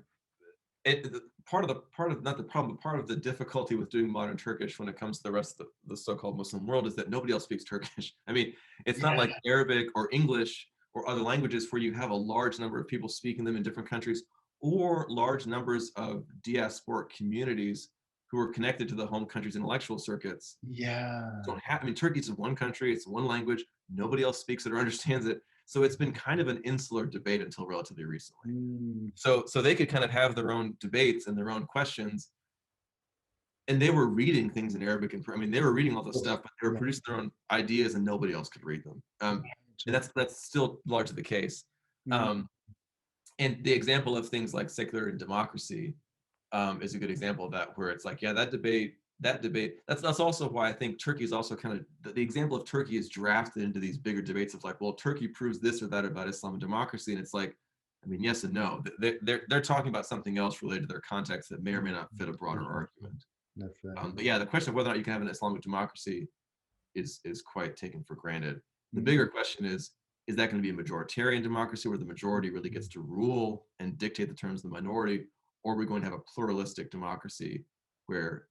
part of the difficulty with doing modern Turkish when it comes to the rest of the so-called Muslim world is that nobody else speaks Turkish. I mean, it's not like Arabic or English or other languages where you have a large number of people speaking them in different countries, or large numbers of diasporic communities who are connected to the home country's intellectual circuits. I mean, Turkey's one country, it's one language, nobody else speaks it or understands it. So it's been kind of an insular debate until relatively recently. So they could kind of have their own debates and their own questions. And they were reading things in Arabic, and I mean, they were reading all this stuff, but they were producing their own ideas and nobody else could read them. And that's still largely the case. And the example of things like secular and democracy is a good example of that, where it's like, that debate, that's also why I think Turkey is also kind of, the example of Turkey is drafted into these bigger debates of like, well, Turkey proves this or that about Islam and democracy. And it's like, I mean, yes and no. They're talking about something else related to their context that may or may not fit a broader argument. But yeah, the question of whether or not you can have an Islamic democracy is quite taken for granted. The bigger question is that going to be a majoritarian democracy where the majority really gets to rule and dictate the terms of the minority, or are we going to have a pluralistic democracy where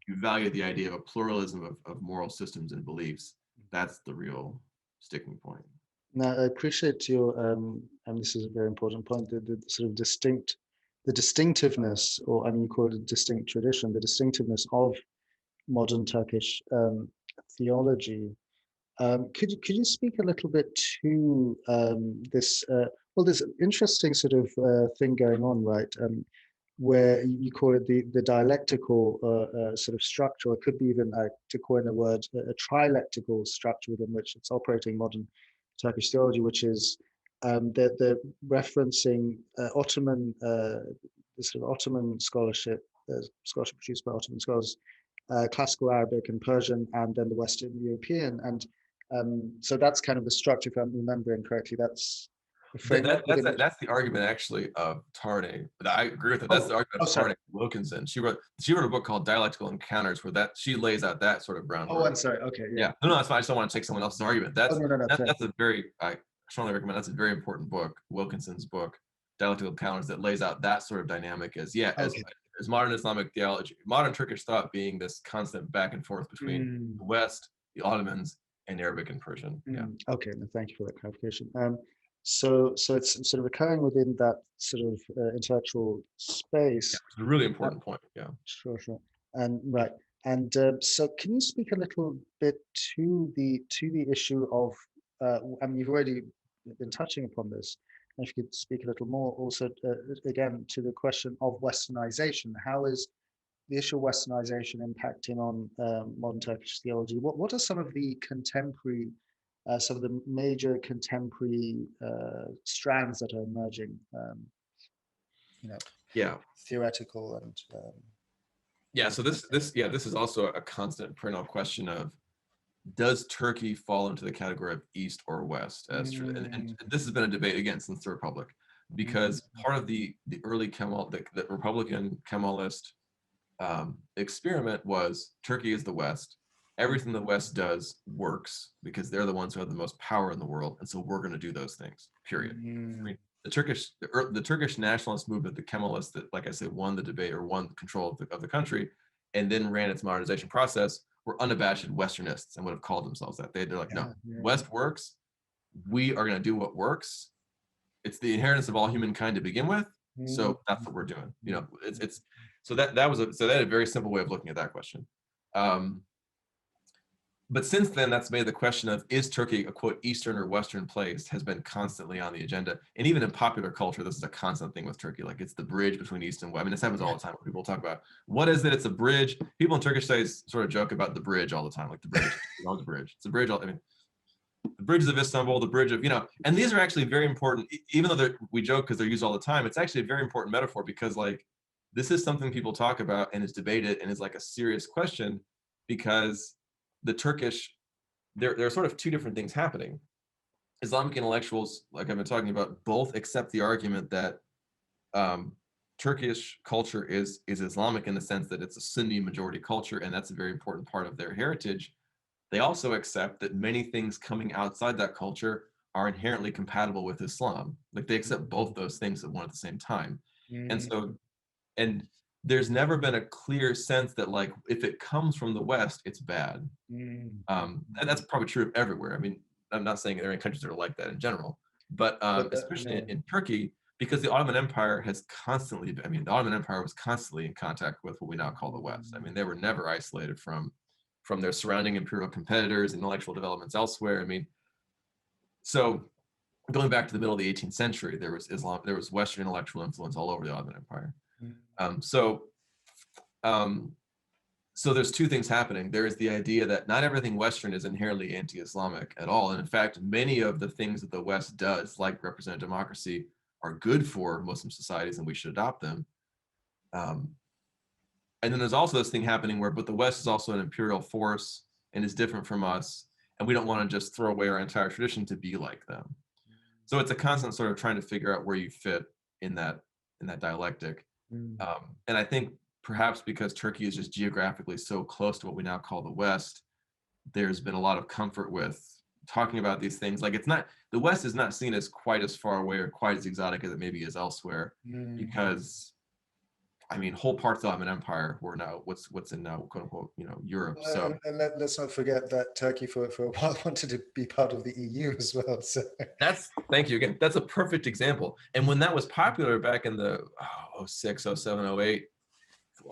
you value the idea of a pluralism of moral systems and beliefs? That's the real sticking point. Now, I appreciate your, and this is a very important point, the sort of the distinctiveness, or I mean, you call it a distinct tradition, the distinctiveness of modern Turkish theology. Could you speak a little bit to this? Well, there's an interesting sort of thing going on, right? Where you call it the dialectical sort of structure, or it could be even, to coin a word, a trialectical structure within which it's operating modern Turkish theology, which is they're referencing Ottoman, the sort of Ottoman scholarship produced by Ottoman scholars, classical Arabic and Persian, and then the Western European. And so that's kind of the structure, if I'm remembering correctly. That's the framework. That's the argument actually of Tarde. But I agree with it. That's the argument of Tarde Wilkinson. She wrote a book called Dialectical Encounters, where she lays out that sort of groundwork. Oh, I'm sorry. Okay. Yeah. No, that's fine. I just don't want to take someone else's argument. That's a very, I strongly recommend. That's a very important book, Wilkinson's book, Dialectical Encounters, that lays out that sort of dynamic as modern Islamic theology, modern Turkish thought being this constant back and forth between the West, the Ottomans, and Arabic and Persian. Yeah. Okay. No, thank you for that clarification. So it's sort of occurring within that sort of intellectual space. Yeah, it's a really important point. Yeah. Sure. And right. And so, can you speak a little bit to the issue of? I mean, you've already been touching upon this. And if you could speak a little more, also again to the question of Westernization. How is the issue of Westernization impacting on modern Turkish theology? What are some of the contemporary, some of the major contemporary strands that are emerging? Theoretical and. So this is also a constant perennial question of, does Turkey fall into the category of East or West? And this has been a debate again since the Republic, because part of the early the Republican Kemalist experiment was Turkey is the West. Everything the West does works because they're the ones who have the most power in the world, and so we're going to do those things. Period. I mean, the Turkish nationalist movement, the Kemalists that, like I said, won the debate or won control of the country, and then ran its modernization process, were unabashed Westernists and would have called themselves that. They're like, no, West works. We are going to do what works. It's the inheritance of all humankind to begin with. So that's what we're doing. It's so that had a very simple way of looking at that question. But since then, that's made the question of, is Turkey a quote Eastern or Western place, has been constantly on the agenda. And even in popular culture, this is a constant thing with Turkey. Like, it's the bridge between East and West. I mean, this happens all the time when people talk about, what is it? It's a bridge. People in Turkish studies sort of joke about the bridge all the time, like the bridge. The bridge. It's a bridge. I mean, the bridges of Istanbul, the bridge of, and these are actually very important, even though we joke because they're used all the time. It's actually a very important metaphor because, like, this is something people talk about and is debated and is like a serious question, because the Turkish, there are sort of two different things happening. Islamic intellectuals, like I've been talking about, both accept the argument that Turkish culture is Islamic in the sense that it's a Sunni majority culture, and that's a very important part of their heritage. They also accept that many things coming outside that culture are inherently compatible with Islam. Like, they accept both those things at the same time. And there's never been a clear sense that, like, if it comes from the West, it's bad. And that's probably true of everywhere. I mean, I'm not saying there are any countries that are like that in general, but especially in Turkey, because the Ottoman Empire has constantly, the Ottoman Empire was constantly in contact with what we now call the West. I mean, they were never isolated from their surrounding imperial competitors, intellectual developments elsewhere. I mean, so going back to the middle of the 18th century, there was Western intellectual influence all over the Ottoman Empire. So there's two things happening. There is the idea that not everything Western is inherently anti-Islamic at all. And in fact, many of the things that the West does, like representative democracy, are good for Muslim societies and we should adopt them. And then there's also this thing happening but the West is also an imperial force and is different from us. And we don't want to just throw away our entire tradition to be like them. So it's a constant sort of trying to figure out where you fit in that dialectic. And I think perhaps because Turkey is just geographically so close to what we now call the West, there's been a lot of comfort with talking about these things. Like, the West is not seen as quite as far away or quite as exotic as it maybe is elsewhere, because, I mean, whole parts of the Ottoman Empire were now what's in now, quote unquote, Europe. So and let's not forget that Turkey for a while wanted to be part of the EU as well. So thank you again. That's a perfect example. And when that was popular back in the 06, 07, 08,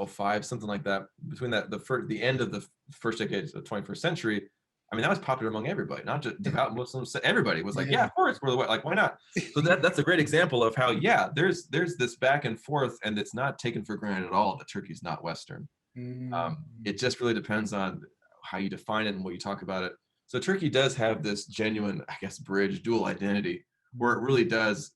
05, something like that, between the end of the first decade of the 21st century, I mean, that was popular among everybody, not just devout Muslims. Everybody was like, yeah, of course, we're the way. Like, why not? So that's a great example of how, there's this back and forth, and it's not taken for granted at all that Turkey's not Western. It just really depends on how you define it and what you talk about it. So Turkey does have this genuine, I guess, bridge dual identity where it really does,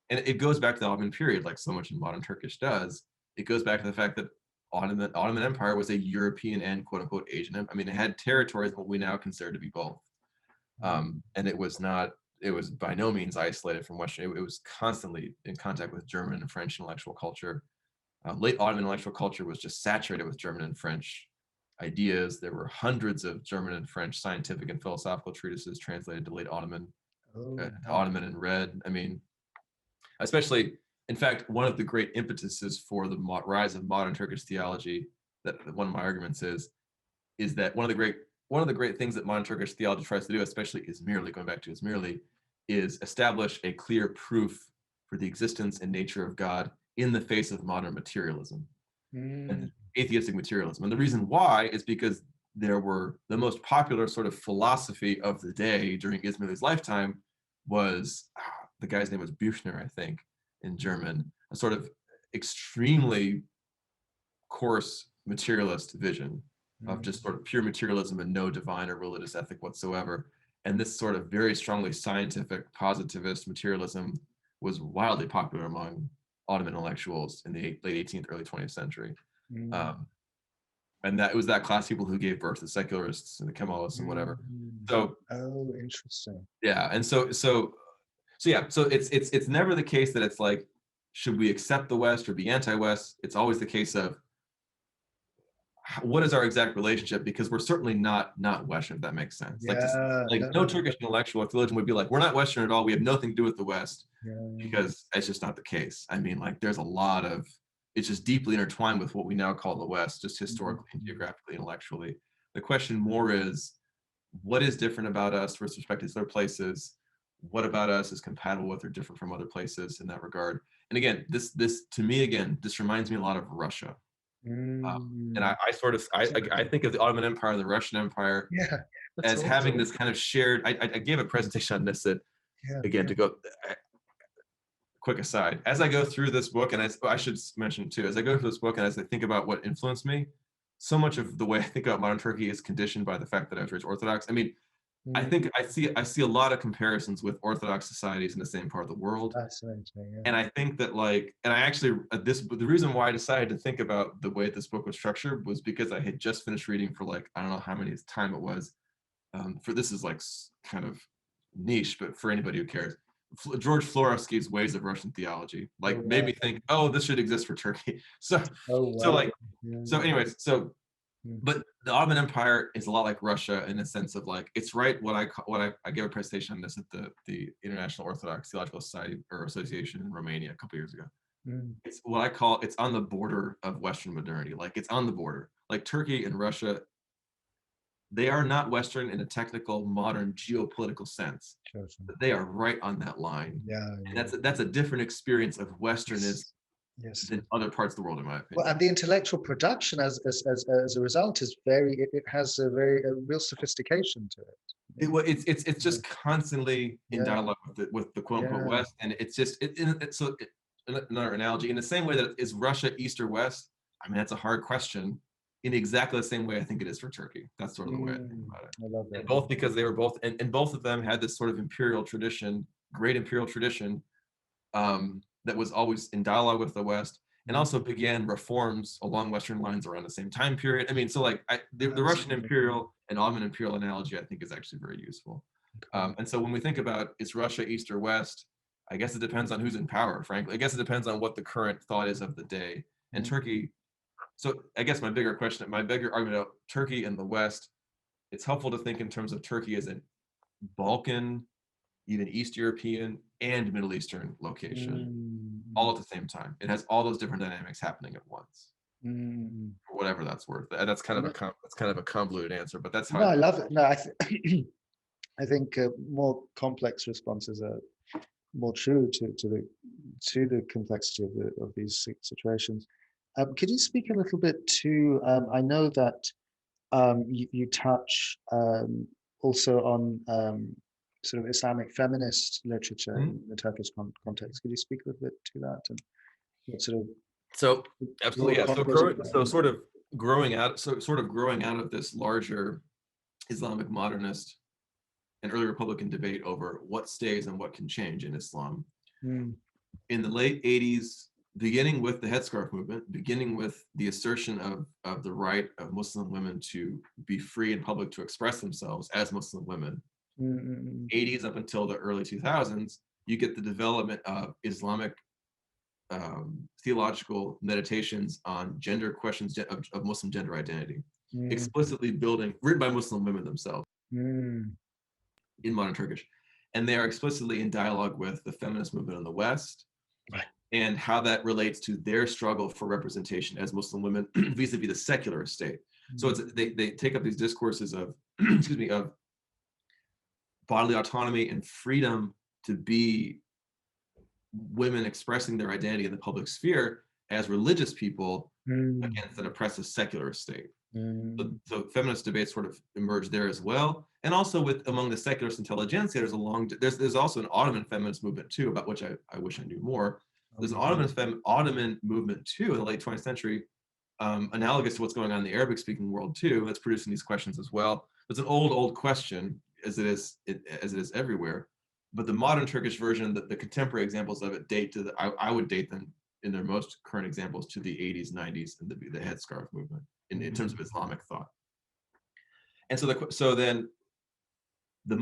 and it goes back to the Ottoman period, like so much in modern Turkish does. It goes back to the fact that Ottoman Empire was a European and quote unquote Asian empire. I mean, it had territories what we now consider to be both. And it was by no means isolated from Western. It was constantly in contact with German and French intellectual culture. Late Ottoman intellectual culture was just saturated with German and French ideas. There were hundreds of German and French scientific and philosophical treatises translated to late Ottoman, Ottoman and read. I mean, especially, in fact, one of the great impetuses for the rise of modern Turkish theology, that one of my arguments is that one of the great things that modern Turkish theology tries to do, especially Izmirli, going back to Izmirli, is establish a clear proof for the existence and nature of God in the face of modern materialism and atheistic materialism. And the reason why is because there were the most popular sort of philosophy of the day during Izmirli's lifetime was, the guy's name was Büchner, I think, in German, a sort of extremely coarse materialist vision of just sort of pure materialism and no divine or religious ethic whatsoever. And this sort of very strongly scientific positivist materialism was wildly popular among Ottoman intellectuals in the late 18th, early 20th century. And that it was that class of people who gave birth to secularists and the Kemalists and whatever. So interesting. Yeah, and so it's never the case that it's like, should we accept the West or be anti-West? It's always the case of, what is our exact relationship? Because we're certainly not Western, if that makes sense. No Turkish intellectual or theologian would be like, we're not Western at all. We have nothing to do with the West, because it's just not the case. I mean, like, there's a lot of, it's just deeply intertwined with what we now call the West, just historically and geographically, intellectually. The question more is, what is different about us with respect to other places? What about us is compatible with or different from other places in that regard? And again, this to me, again, this reminds me a lot of Russia. And I think of the Ottoman Empire and the Russian Empire as having this kind of shared. I gave a presentation on this that, again, to go quick aside, as I go through this book, and I should mention too, as I go through this book and as I think about what influenced me, so much of the way I think about modern Turkey is conditioned by the fact that I was raised Orthodox. I mean, I think I see a lot of comparisons with Orthodox societies in the same part of the world. And I think that, like, and I actually, the reason why I decided to think about the way this book was structured was because I had just finished reading for, like, I don't know how many time it was. This is like kind of niche, but for anybody who cares, George Florovsky's Ways of Russian Theology, like, made me think, oh, this should exist for Turkey. But the Ottoman Empire is a lot like Russia in the sense of, like, it's right what I gave a presentation on this at the International Orthodox Theological Society or Association in Romania a couple years ago. It's what I call, it's on the border of Western modernity. Like, it's on the border. Like, Turkey and Russia, they are not Western in a technical, modern geopolitical sense, but they are right on that line. And that's a different experience of Westernness than other parts of the world, in my opinion. Well, and the intellectual production as a result is it has a real sophistication to it. It's just constantly in dialogue with the quote unquote West, and another analogy, in the same way that is Russia East or West. I mean, that's a hard question. In exactly the same way I think it is for Turkey. That's sort of the way I think about it. I love that. And both because they were both, and both of them had this sort of imperial tradition, great imperial tradition, that was always in dialogue with the West, and also began reforms along Western lines around the same time period. I mean, so, like, the Russian imperial and Ottoman imperial analogy, I think, is actually very useful. And so when we think about, is Russia East or West, I guess it depends on who's in power, frankly. I guess it depends on what the current thought is of the day. And Turkey, so I guess my bigger argument about Turkey and the West, it's helpful to think in terms of Turkey as a Balkan, even East European and Middle Eastern location, all at the same time. It has all those different dynamics happening at once, for whatever that's worth. That's kind of a convoluted answer, but that's how. No, I love it. No, I think more complex responses are more true to the complexity of these situations. Could you speak a little bit to? I know that you touch also on sort of Islamic feminist literature in the Turkish context. Could you speak a little bit to that and what sort of? So absolutely, yeah. So sort of growing out of this larger Islamic modernist an early Republican debate over what stays and what can change in Islam. Mm. In the late 80s, beginning with the headscarf movement, beginning with the assertion of the right of Muslim women to be free in public to express themselves as Muslim women, 80s up until the early 2000s, you get the development of Islamic theological meditations on gender questions of Muslim gender identity, explicitly written by Muslim women themselves in modern Turkish. And they are explicitly in dialogue with the feminist movement in the West, right, and how that relates to their struggle for representation as Muslim women vis-a-vis the secular state. So they take up these discourses of, excuse me, of bodily autonomy and freedom to be women expressing their identity in the public sphere as religious people against an oppressive secular state. So feminist debates sort of emerge there as well, and also with among the secularist intelligentsia, there's also an Ottoman feminist movement too, about which I wish I knew more. There's an Ottoman movement too in the late 20th century, analogous to what's going on in the Arabic-speaking world too, that's producing these questions as well. It's an old question, as it is everywhere. But the modern Turkish version, the contemporary examples of it date to I would date them in their most current examples to the 80s, 90s, and the headscarf movement in terms of Islamic thought. And so then the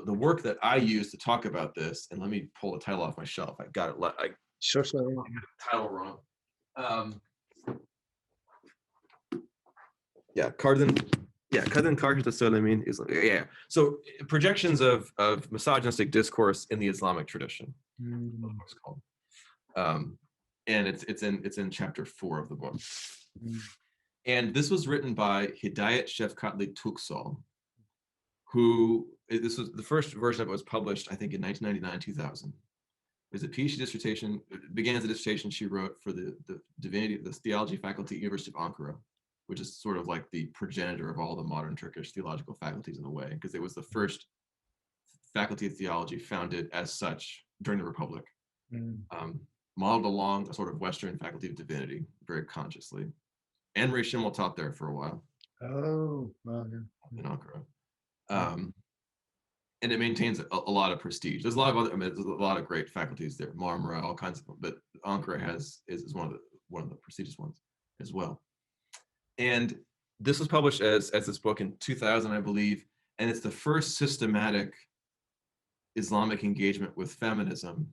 work that I use to talk about this, and let me pull the title off my shelf. I got it. Sure. I got the title wrong. Kadın karşıtı söylemin is So projections of misogynistic discourse in the Islamic tradition. That's what the book's called. And it's in chapter 4 of the book. And this was written by Hidayet Şefkatli Tuksal, this was the first version of it was published, I think, in 1999, 2000. It was a PhD dissertation. It began as a dissertation she wrote for the theology faculty at University of Ankara, which is sort of like the progenitor of all the modern Turkish theological faculties in a way, because it was the first faculty of theology founded as such during the Republic, modeled along a sort of Western faculty of divinity, very consciously. Anne-Marie Schimmel taught there for a while. Oh, wow, yeah. In Ankara. And it maintains a lot of prestige. There's a lot of there's a lot of great faculties there, Marmara, all kinds of them, but Ankara is one of the prestigious ones as well. And this was published as this book in 2000, I believe, and it's the first systematic Islamic engagement with feminism,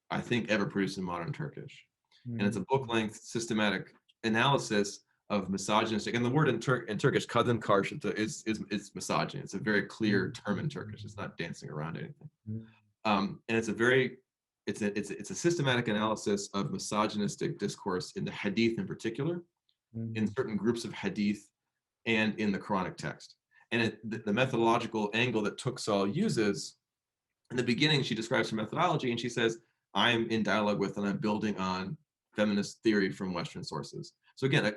I think, ever produced in modern Turkish. And it's a book-length systematic analysis of misogynistic, and the word in Turkish, kadın karşıtı, is misogyny. It's a very clear term in Turkish. It's not dancing around anything. And it's a systematic analysis of misogynistic discourse in the Hadith in particular, in certain groups of Hadith, and in the Quranic text. And the methodological angle that Tuksal uses, in the beginning, she describes her methodology and she says, I'm in dialogue with and I'm building on feminist theory from Western sources. So again,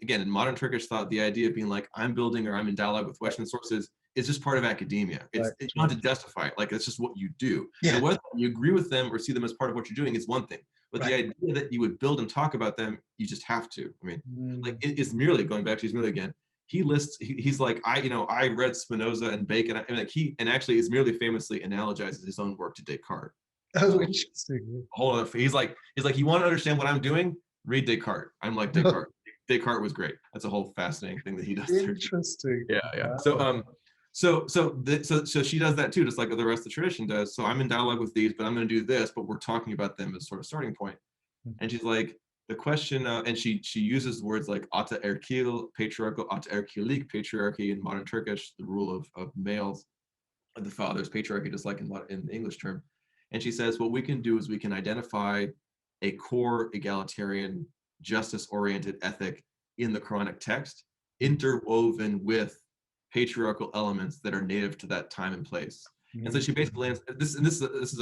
in modern Turkish thought, the idea of being like, I'm building or I'm in dialogue with Western sources is just part of academia. You don't have to justify it. Like, it's just what you do. And whether you agree with them or see them as part of what you're doing is one thing. But the idea that you would build and talk about them, you just have to. I mean, like, it's merely, going back to Ismaili again, he's like, I read Spinoza and Bacon, and actually Ismaili famously analogizes his own work to Descartes. Oh, interesting. He's like, you want to understand what I'm doing? Read Descartes. I'm like Descartes. Descartes was great. That's a whole fascinating thing that he does. Interesting. Yeah. Wow. So she does that too, just like the rest of the tradition does. So I'm in dialogue with these, but I'm going to do this, but we're talking about them as sort of starting point. And she's like, the question, and she uses words like ataerkil, patriarchal, ataerkilik, patriarchy in modern Turkish, the rule of males, of the fathers, patriarchy, just like in the English term. And she says, what we can do is we can identify a core egalitarian, justice-oriented ethic in the Quranic text, interwoven with patriarchal elements that are native to that time and place. And so she basically lands this, and this is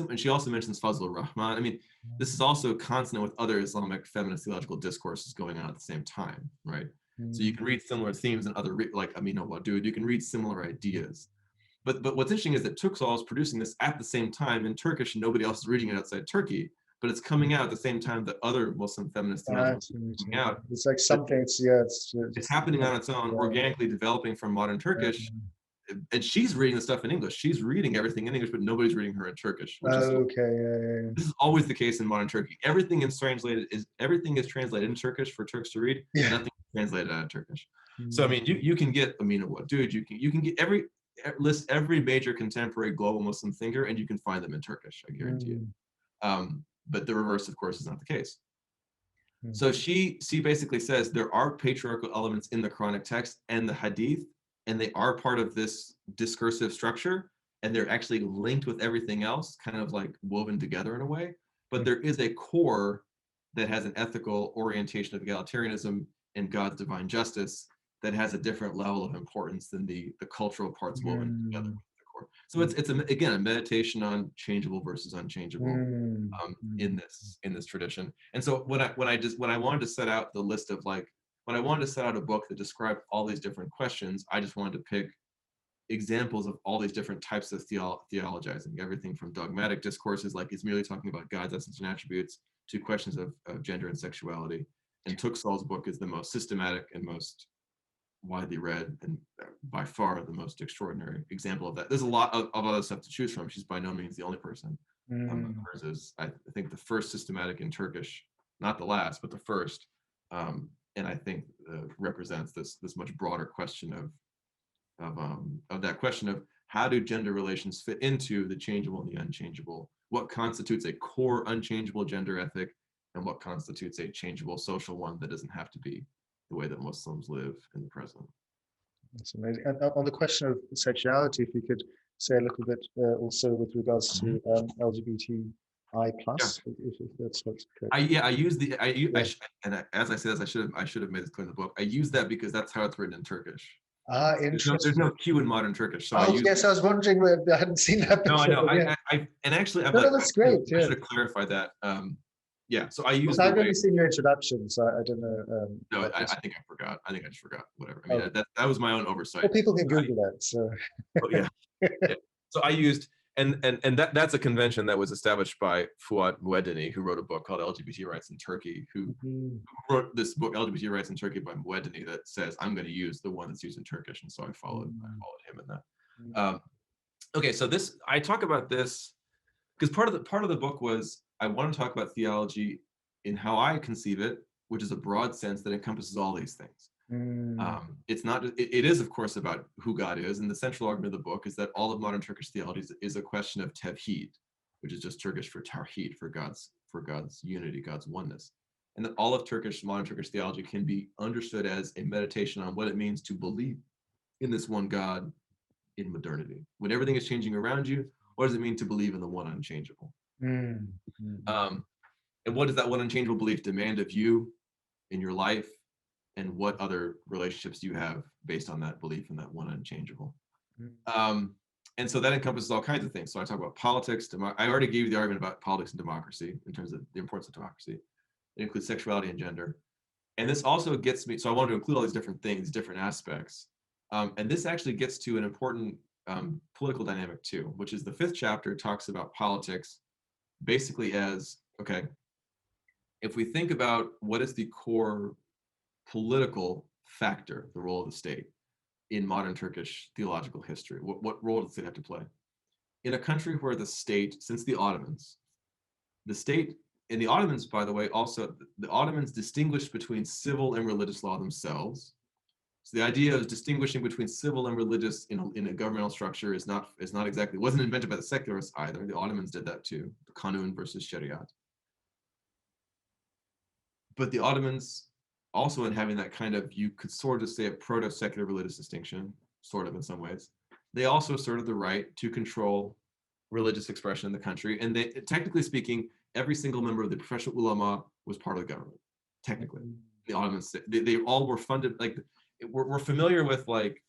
and she also mentions Fazlur Rahman. I mean, this is also consonant with other Islamic feminist theological discourses going on at the same time, right? So you can read similar themes in other, like Amina Wadud, you can read similar ideas. But what's interesting is that Tuksal is producing this at the same time in Turkish, and nobody else is reading it outside Turkey. but it's coming out at the same time that other Muslim feminist theologians are coming out. It's like something. It's happening on its own, organically developing from modern Turkish. And she's reading the stuff in English. She's reading everything in English, but nobody's reading her in Turkish. Which is this is always the case in modern Turkey. Everything is translated in Turkish for Turks to read. Yeah. Nothing is translated out of Turkish. So I mean, you can get dude. You can get list every major contemporary global Muslim thinker, and you can find them in Turkish. I guarantee it. But the reverse, of course, is not the case. So she basically says there are patriarchal elements in the Quranic text and the Hadith, and they are part of this discursive structure, and they're actually linked with everything else, kind of like woven together in a way. But there is a core that has an ethical orientation of egalitarianism and God's divine justice that has a different level of importance than the cultural parts woven together with the core. So it's again a meditation on changeable versus unchangeable in this tradition. And so when I wanted to set out the list of when I wanted to set out a book that described all these different questions, I just wanted to pick examples of all these different types of theologizing, everything from dogmatic discourses, like it's merely talking about God's essence and attributes, to questions of gender and sexuality. And Tuxall's book is the most systematic and most widely read, and by far the most extraordinary example of that. There's a lot of other stuff to choose from. She's by no means the only person. Hers is, I think, the first systematic in Turkish, not the last, but the first. And I think represents this much broader question of that question of how do gender relations fit into the changeable and the unchangeable? What constitutes a core unchangeable gender ethic, and what constitutes a changeable social one that doesn't have to be the way that Muslims live in the present? That's amazing. And on the question of sexuality, if you could say a little bit also with regards to LGBTI plus, if that's correct. I use the and as I said, I should have made this clear in the book. I use that because that's how it's written in Turkish. Interesting. There's no Q in modern Turkish. So yes, I was wondering where I hadn't seen that before. No, I know. And actually, that's great. I should have clarified that. Yeah, so I use. I've only seen your introduction, so I don't know. No, I think I forgot. I think I just forgot. Whatever. I mean, that was my own oversight. Well, people can Google that. So. Yeah. So I used, and that's a convention that was established by Fuat Mueddini, who wrote a book called LGBT Rights in Turkey, who wrote this book, LGBT Rights in Turkey by Mueddini, that says, I'm going to use the one that's used in Turkish. And so I followed him in that. Okay, so I talk about this because part of the book was, I want to talk about theology in how I conceive it, which is a broad sense that encompasses all these things. It's not. It is, of course, about who God is, and the central argument of the book is that all of modern Turkish theology is a question of tevhid, which is just Turkish for tawhid, for God's unity, God's oneness, and that all of modern Turkish theology can be understood as a meditation on what it means to believe in this one God in modernity. When everything is changing around you, what does it mean to believe in the one unchangeable? And what does that one unchangeable belief demand of you in your life? And what other relationships do you have based on that belief in that one unchangeable? And so that encompasses all kinds of things. So I talk about politics. I already gave you the argument about politics and democracy in terms of the importance of democracy. It includes sexuality and gender. And this also gets me, so I wanted to include all these different things, different aspects. And this actually gets to an important political dynamic too, which is the 5th chapter talks about politics basically as, okay, if we think about what is the core political factor, the role of the state in modern Turkish theological history, what role does it have to play? In a country where the state, since the Ottomans, the state, and the Ottomans, by the way, also, the Ottomans distinguished between civil and religious law themselves. So the idea of distinguishing between civil and religious in a governmental structure is not exactly, it wasn't invented by the secularists either. The Ottomans did that too, the Kanun versus Shariat. But the Ottomans, also in having that kind of, you could sort of say a proto-secular religious distinction, sort of in some ways, they also asserted the right to control religious expression in the country. And they, technically speaking, every single member of the professional ulama was part of the government, technically. The Ottomans, they all were funded, like, we're familiar with like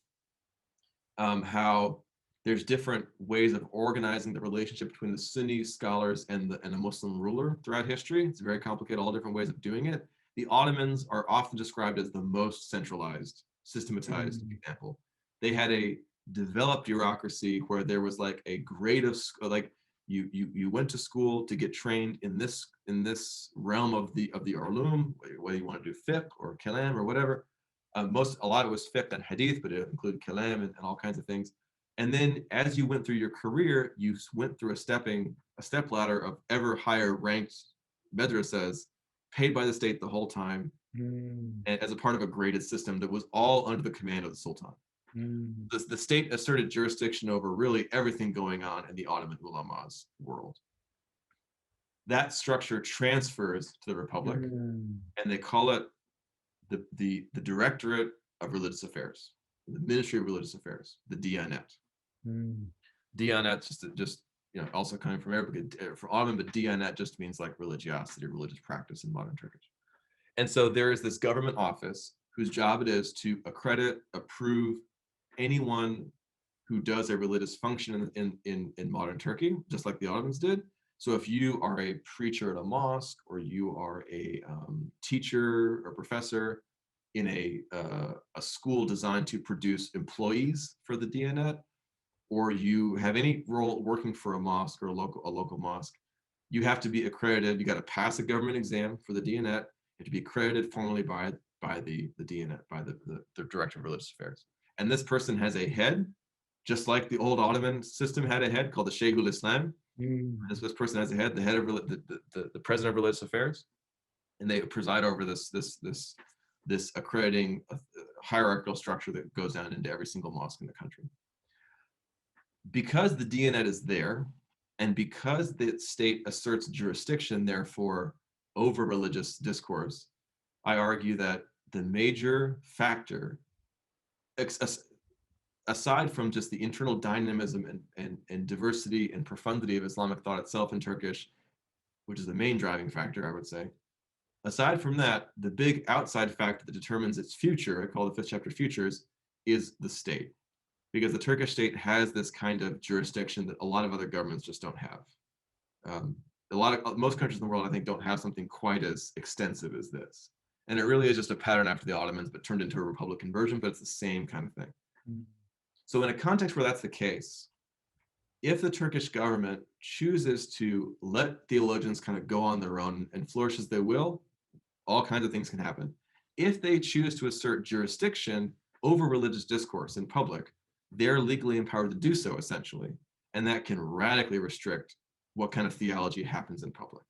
how there's different ways of organizing the relationship between the Sunni scholars and a Muslim ruler throughout history. It's very complicated, all different ways of doing it. The Ottomans are often described as the most centralized, systematized example. They had a developed bureaucracy where there was like a grade of, like, You went to school to get trained in this realm of the ulum, whether you want to do fiqh or kalam or whatever. A lot of it was fiqh and hadith, but it included kalam and all kinds of things. And then as you went through your career, you went through a step ladder of ever higher ranked madrasas paid by the state the whole time, and as a part of a graded system that was all under the command of the sultan. The state asserted jurisdiction over really everything going on in the Ottoman ulama's world. That structure transfers to the Republic, and they call it the Directorate of Religious Affairs, the Ministry of Religious Affairs, the Diyanet. Diyanet, just also coming from Arabic for Ottoman, but Diyanet just means like religiosity, religious practice in modern Turkish. And so there is this government office whose job it is to accredit, approve anyone who does a religious function in modern Turkey, just like the Ottomans did. So if you are a preacher at a mosque, or you are a teacher or professor in a school designed to produce employees for the Diyanet, or you have any role working for a mosque or a local mosque, you have to be accredited. You got to pass a government exam for the Diyanet. You have to be accredited formally by the Diyanet, by the Director of Religious Affairs. And this person has a head, just like the old Ottoman system had a head called the Sheikhul Islam. This person has a head, the head of the President of Religious Affairs, and they preside over this accrediting hierarchical structure that goes down into every single mosque in the country. Because the Diyanet is there, and because the state asserts jurisdiction, therefore, over religious discourse, I argue that the major factor, aside from just the internal dynamism and diversity and profundity of Islamic thought itself in Turkish, which is the main driving factor, I would say, aside from that, the big outside factor that determines its future, I call the fifth chapter futures, is the state. Because the Turkish state has this kind of jurisdiction that a lot of other governments just don't have. Most countries in the world, I think, don't have something quite as extensive as this. And it really is just a pattern after the Ottomans, but turned into a republican version, but it's the same kind of thing. So in a context where that's the case, if the Turkish government chooses to let theologians kind of go on their own and flourish as they will, all kinds of things can happen. If they choose to assert jurisdiction over religious discourse in public, they're legally empowered to do so, essentially. And that can radically restrict what kind of theology happens in public.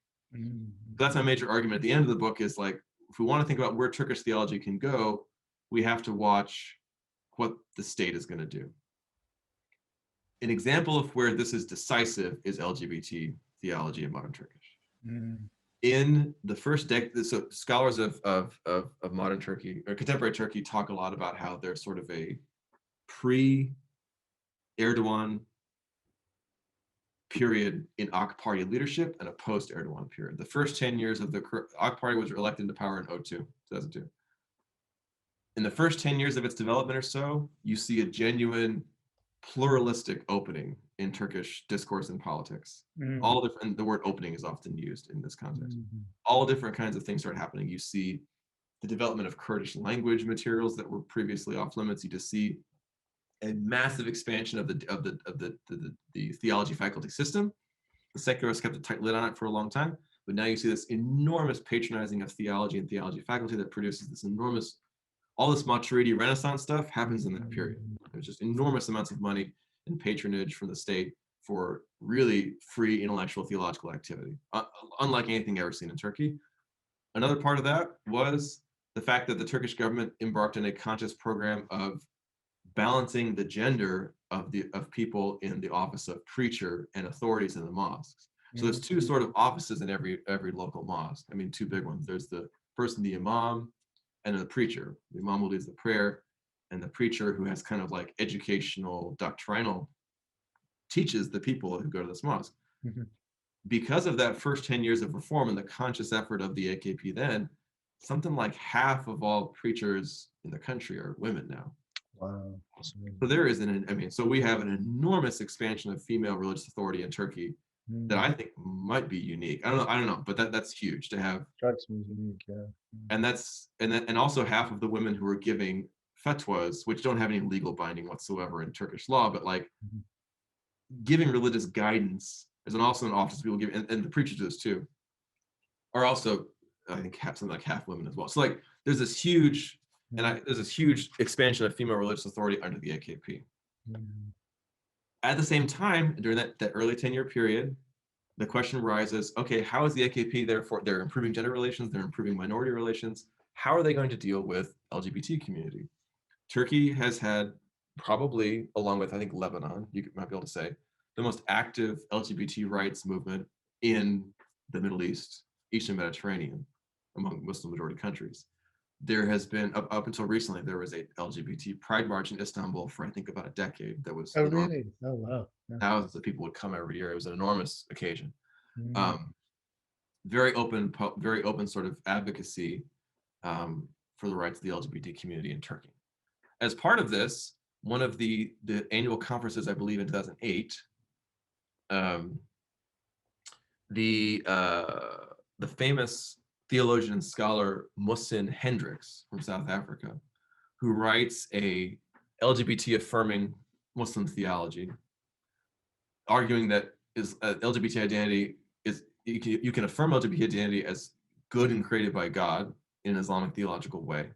That's my major argument at the end of the book, is like, if we want to think about where Turkish theology can go, we have to watch what the state is going to do. An example of where this is decisive is LGBT theology in modern Turkish. In the first decade, so scholars of modern Turkey or contemporary Turkey talk a lot about how there's sort of a pre-Erdogan period in AK Party leadership and a post-Erdogan period. The first 10 years of the AK Party was elected into power in 2002. In the first 10 years of its development or so, you see a genuine pluralistic opening in Turkish discourse and politics. All different, the word opening is often used in this context. All different kinds of things start happening. You see the development of Kurdish language materials that were previously off limits. You just see a massive expansion of the theology faculty system. The secularists kept a tight lid on it for a long time, but now you see this enormous patronizing of theology and theology faculty that produces this enormous, all this Maturidi Renaissance stuff happens in that period. There's just enormous amounts of money and patronage from the state for really free intellectual theological activity, unlike anything ever seen in Turkey. Another part of that was the fact that the Turkish government embarked on a conscious program of balancing the gender of people in the office of preacher and authorities in the mosques. So there's two sort of offices in every local mosque. I mean, two big ones. There's the person, the imam, and the preacher. The imam who leads the prayer, and the preacher who has kind of like educational, doctrinal, teaches the people who go to this mosque. Because of that first 10 years of reform and the conscious effort of the AKP then, something like half of all preachers in the country are women now. Wow. So there is so we have an enormous expansion of female religious authority in Turkey that I think might be unique. I don't know, but that's huge to have. Strikes me as unique, yeah. And also half of the women who are giving fatwas, which don't have any legal binding whatsoever in Turkish law, but like giving religious guidance There's also an office people give, and the preachers do this too, are also, I think, something like half women as well. So like there's this huge, there's this huge expansion of female religious authority under the AKP. At the same time, during that early 10-year period, the question arises, okay, how is the AKP, therefore, they're improving gender relations, they're improving minority relations, how are they going to deal with LGBT community? Turkey has had probably, along with, I think, Lebanon, you might be able to say, the most active LGBT rights movement in the Middle East, Eastern Mediterranean, among Muslim majority countries. There has been, up until recently, there was a LGBT pride march in Istanbul for, I think, about a decade. That was really? Oh, wow. Yeah. Thousands of people would come every year. It was an enormous occasion. Very open sort of advocacy for the rights of the LGBT community in Turkey. As part of this, one of the annual conferences, I believe in 2008, the famous theologian and scholar Muhsin Hendricks from South Africa, who writes a LGBT affirming Muslim theology, arguing that LGBT identity is, you can affirm LGBT identity as good and created by God in an Islamic theological way.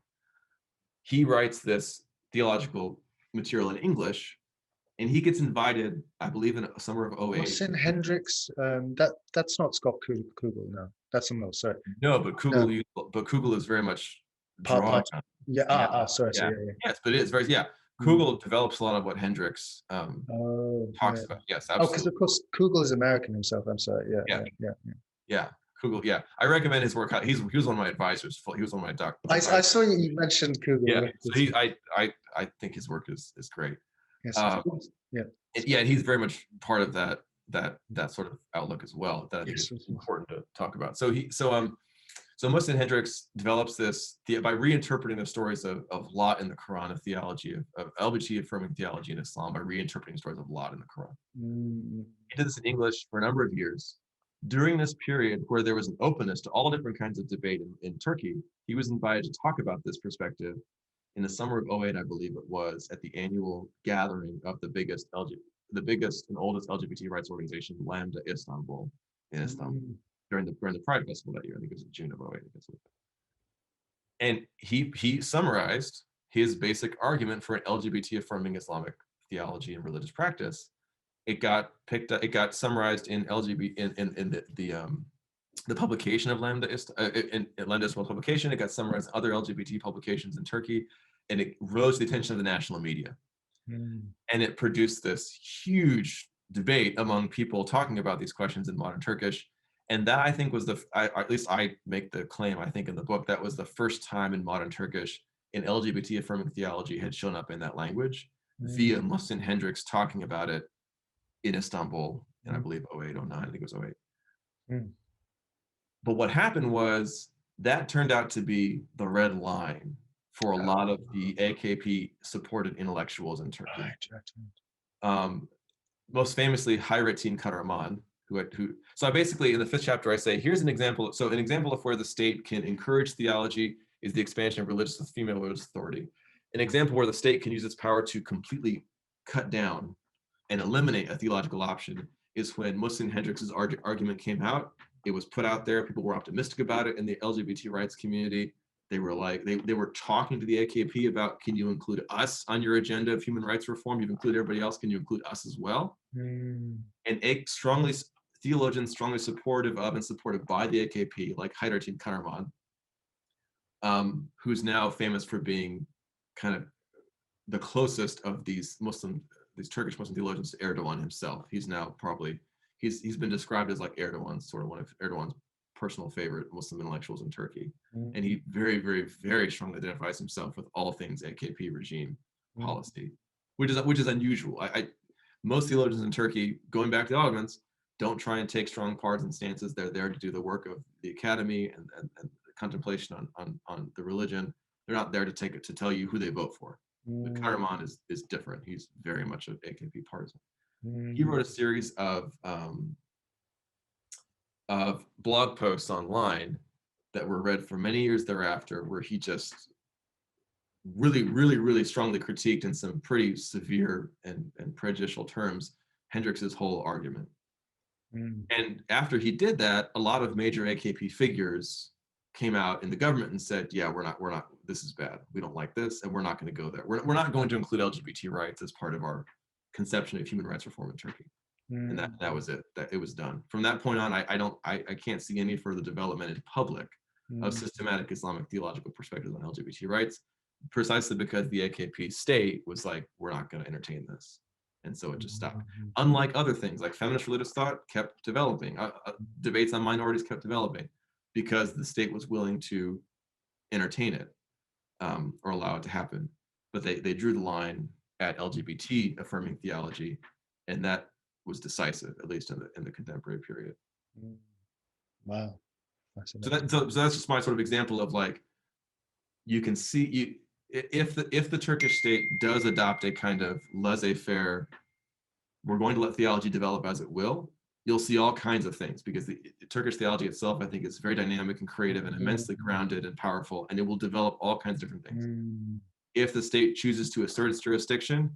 He writes this theological material in English, and he gets invited, I believe, in the summer of 08. Hasan Hendricks, that's not Scott Kugel, no. That's someone else, sorry. No, but Kugel is very much drawn. Sorry. Yes, but it is very, Kugel develops a lot of what Hendricks talks about. Yes, absolutely. Because of course Kugel is American himself. I'm sorry. Yeah. Kugel. Yeah, I recommend his work. He was one of my advisors. He was one of my doctors. I saw you mentioned Kugel. Yeah, so I think his work is great. Yes, and he's very much part of that sort of outlook as well. That I think is important to talk about. So Muhsin Hendricks develops this by reinterpreting the stories of Lot in the Quran, of theology, of LGBT affirming theology in Islam, by reinterpreting stories of Lot in the Quran. He did this in English for a number of years. During this period where there was an openness to all different kinds of debate in Turkey, he was invited to talk about this perspective in the summer of 08, I believe it was, at the annual gathering of the biggest and oldest LGBT rights organization, Lambda Istanbul, in Istanbul, during the Pride Festival that year. I think it was in June of 08. And he summarized his basic argument for an LGBT affirming Islamic theology and religious practice. It got summarized in the publication of Lambda Istanbul publication. It got summarized in other LGBT publications in Turkey, and it rose to the attention of the national media. And it produced this huge debate among people talking about these questions in modern Turkish. And that, I think, was at least I make the claim, I think, in the book, that was the first time in modern Turkish an LGBT affirming theology had shown up in that language via Muhsin Hendricks talking about it in Istanbul, and I believe 08, 09, I think it was 08. But what happened was that turned out to be the red line for a lot of the AKP supported intellectuals in Turkey. Most famously, Hayrettin Karaman, so I basically, in the 5th chapter, I say, here's an example. So an example of where the state can encourage theology is the expansion of female religious authority. An example where the state can use its power to completely cut down and eliminate a theological option is when Muhsin Hendricks' argument came out. It was put out there. People were optimistic about it in the LGBT rights community. They were like, they were talking to the AKP about, can you include us on your agenda of human rights reform? You've included everybody else. Can you include us as well? And theologians strongly supportive of and supported by the AKP, like Hayrettin Karaman, who's now famous for being kind of the closest of these Turkish Muslim theologians to Erdogan himself. He's now probably, he's been described as like Erdogan's, sort of one of Erdogan's personal favorite Muslim intellectuals in Turkey. And he very, very, very strongly identifies himself with all things AKP regime policy, which is unusual. Most theologians in Turkey, going back to the Ottomans, don't try and take strong partisan stances. They're there to do the work of the academy and the contemplation on the religion. They're not there to tell you who they vote for. But Karaman is different. He's very much an AKP partisan. He wrote a series of blog posts online that were read for many years thereafter, where he just really, really, really strongly critiqued in some pretty severe and prejudicial terms Hendricks' whole argument. And after he did that, a lot of major AKP figures came out in the government and said, yeah, we're not, this is bad. We don't like this, and we're not going to go there. We're not going to include LGBT rights as part of our conception of human rights reform in Turkey. And that was it. That it was done. From that point on, I can't see any further development in public of systematic Islamic theological perspectives on LGBT rights, precisely because the AKP state was like, we're not going to entertain this. And so it just stopped. Unlike other things, like feminist religious thought kept developing, debates on minorities kept developing, because the state was willing to entertain it or allow it to happen. But they drew the line at LGBT affirming theology, and that was decisive, at least in the contemporary period. Wow. So that's just my sort of example of, like, you can see if the Turkish state does adopt a kind of laissez-faire, we're going to let theology develop as it will, you'll see all kinds of things, because the Turkish theology itself, I think, is very dynamic and creative and immensely grounded and powerful, and it will develop all kinds of different things. If the state chooses to assert its jurisdiction,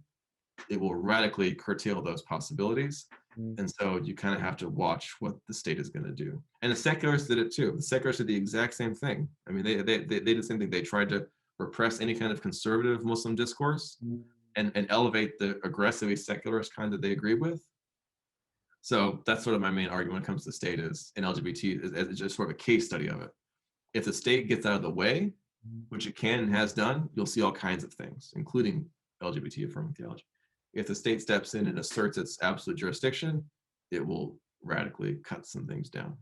it will radically curtail those possibilities. And so you kind of have to watch what the state is going to do. And the secularists did it too. The secularists did the exact same thing. I mean, they did the same thing. They tried to repress any kind of conservative Muslim discourse and elevate the aggressively secularist kind that they agreed with. So that's sort of my main argument when it comes to the state is, in LGBT, is just sort of a case study of it. If the state gets out of the way, which it can and has done, you'll see all kinds of things, including LGBT affirming theology. If the state steps in and asserts its absolute jurisdiction, it will radically cut some things down.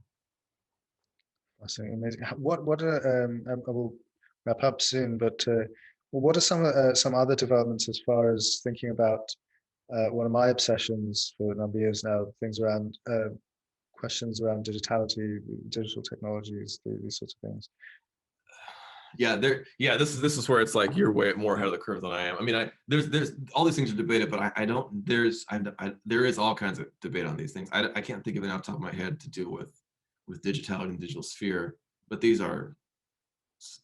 Fascinating, amazing. What are I will wrap up soon, but what are some other developments as far as thinking about one of my obsessions for a number of years now, things around questions around digitality, digital technologies, these sorts of things. This is where it's like you're way more ahead of the curve than I am. I mean, there's all these things are debated, but there is all kinds of debate on these things. I can't think of it off the top of my head to do with digitality and digital sphere, but these are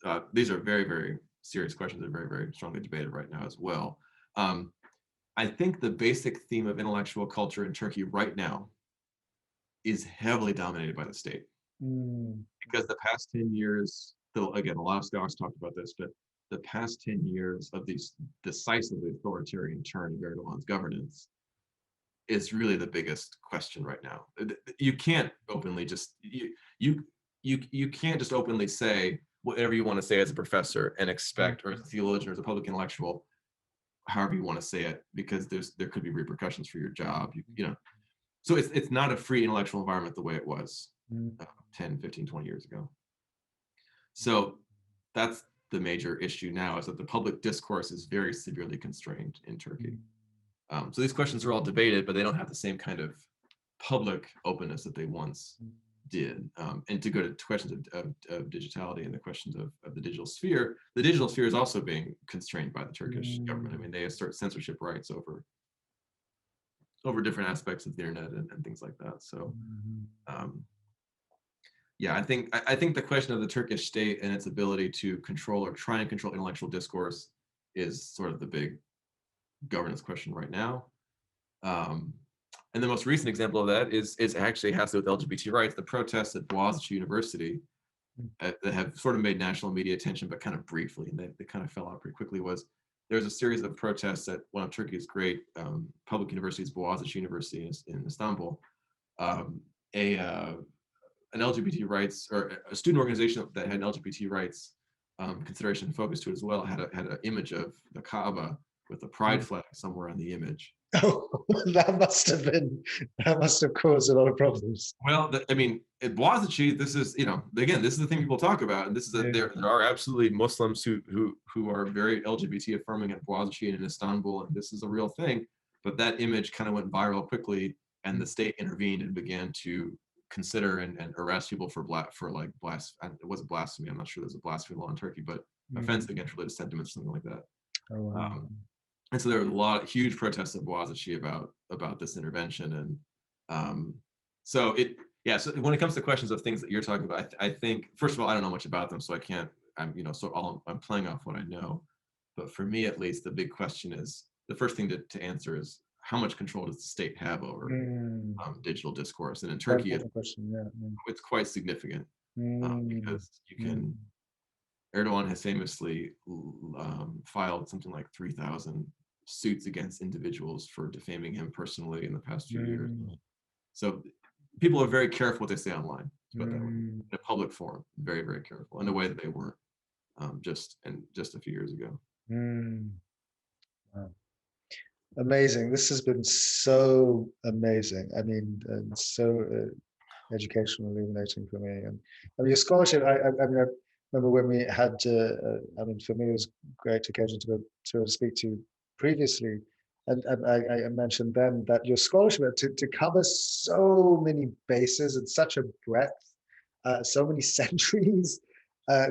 very, very serious questions that are very, very strongly debated right now as well. I think the basic theme of intellectual culture in Turkey right now is heavily dominated by the state. Because the past 10 years, again, a lot of scholars talked about this, but the past 10 years of these decisively authoritarian turn of Erdogan's governance is really the biggest question right now. You can't openly just, you can't just openly say whatever you want to say as a professor and expect, or as a theologian or as a public intellectual, however you want to say it, because there could be repercussions for your job, you know. So it's not a free intellectual environment the way it was 10, 15, 20 years ago. So that's the major issue now, is that the public discourse is very severely constrained in Turkey. So these questions are all debated, but they don't have the same kind of public openness that they once did. And to go to questions of digitality and the questions of the digital sphere is also being constrained by the Turkish government. I mean, they assert censorship rights over different aspects of the internet and things like that. So I think the question of the Turkish state and its ability to control or try and control intellectual discourse is sort of the big governance question right now. And the most recent example of that is actually has to do with LGBT rights. The protests at Boğaziçi University that have sort of made national media attention, but kind of briefly, and they kind of fell out pretty quickly, was there's a series of protests at one of Turkey's great public universities, Boğaziçi University in Istanbul. An LGBT rights, or a student organization that had an LGBT rights consideration focused to it as well, had an image of the Kaaba with a pride flag somewhere on the image. Oh, that must have caused a lot of problems. Well, I mean, at Boğaziçi, this is, you know, again, this is the thing people talk about, and this is that there are absolutely Muslims who are very LGBT affirming at Boğaziçi and in Istanbul, and this is a real thing. But that image kind of went viral quickly, and the state intervened and began to consider and arrest people for like blasphemy. It wasn't blasphemy. I'm not sure there's a blasphemy law in Turkey, but offense against religious sentiments, something like that. Oh, wow. And so there were huge protests at Boğaziçi about this intervention, and so when it comes to questions of things that you're talking about, I think, first of all, I don't know much about them, so I can't. I'm playing off what I know. But for me, at least, the big question is, the first thing to answer is, how much control does the state have over digital discourse? And in Very Turkey, important question. Yeah. it's quite significant because you can. Mm. Erdogan has famously filed something like 3,000 suits against individuals for defaming him personally in the past few years. So people are very careful what they say online, but that way, in a public forum, very, very careful in a way that they weren't just a few years ago. Wow. Amazing. This has been so amazing. I mean, so educational, illuminating for me. And I mean, your scholarship. I mean, I remember when we had. I mean, for me, it was a great occasion to speak to you previously, and I mentioned then that your scholarship to cover so many bases and such a breadth, so many centuries.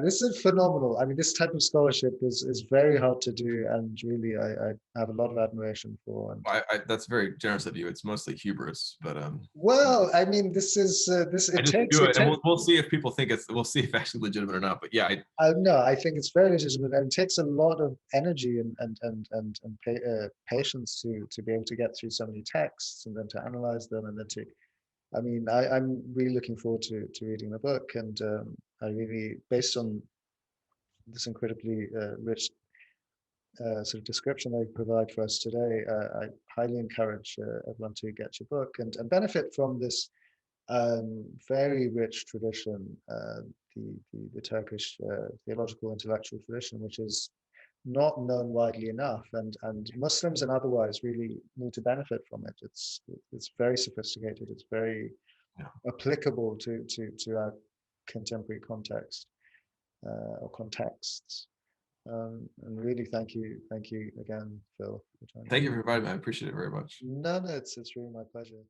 This is phenomenal. I mean, this type of scholarship is very hard to do, and really, I have a lot of admiration for. And that's very generous of you. It's mostly hubris, but well, I mean, this is this. I It just takes. do it, and we'll see if people think we'll see if actually legitimate or not. But yeah, No, I think it's very legitimate, and it takes a lot of energy and patience to be able to get through so many texts and then to analyze them and then to. I mean, I'm really looking forward to reading the book, and I really, based on this incredibly rich sort of description they provide for us today, I highly encourage everyone to get your book and benefit from this very rich tradition, the Turkish theological intellectual tradition, which is not known widely enough, and Muslims and otherwise really need to benefit from it. It's very sophisticated. It's very applicable to our contemporary context or contexts. And really, thank you again, Phil, for joining. Thank you for inviting me. I appreciate it very much. No, it's really my pleasure.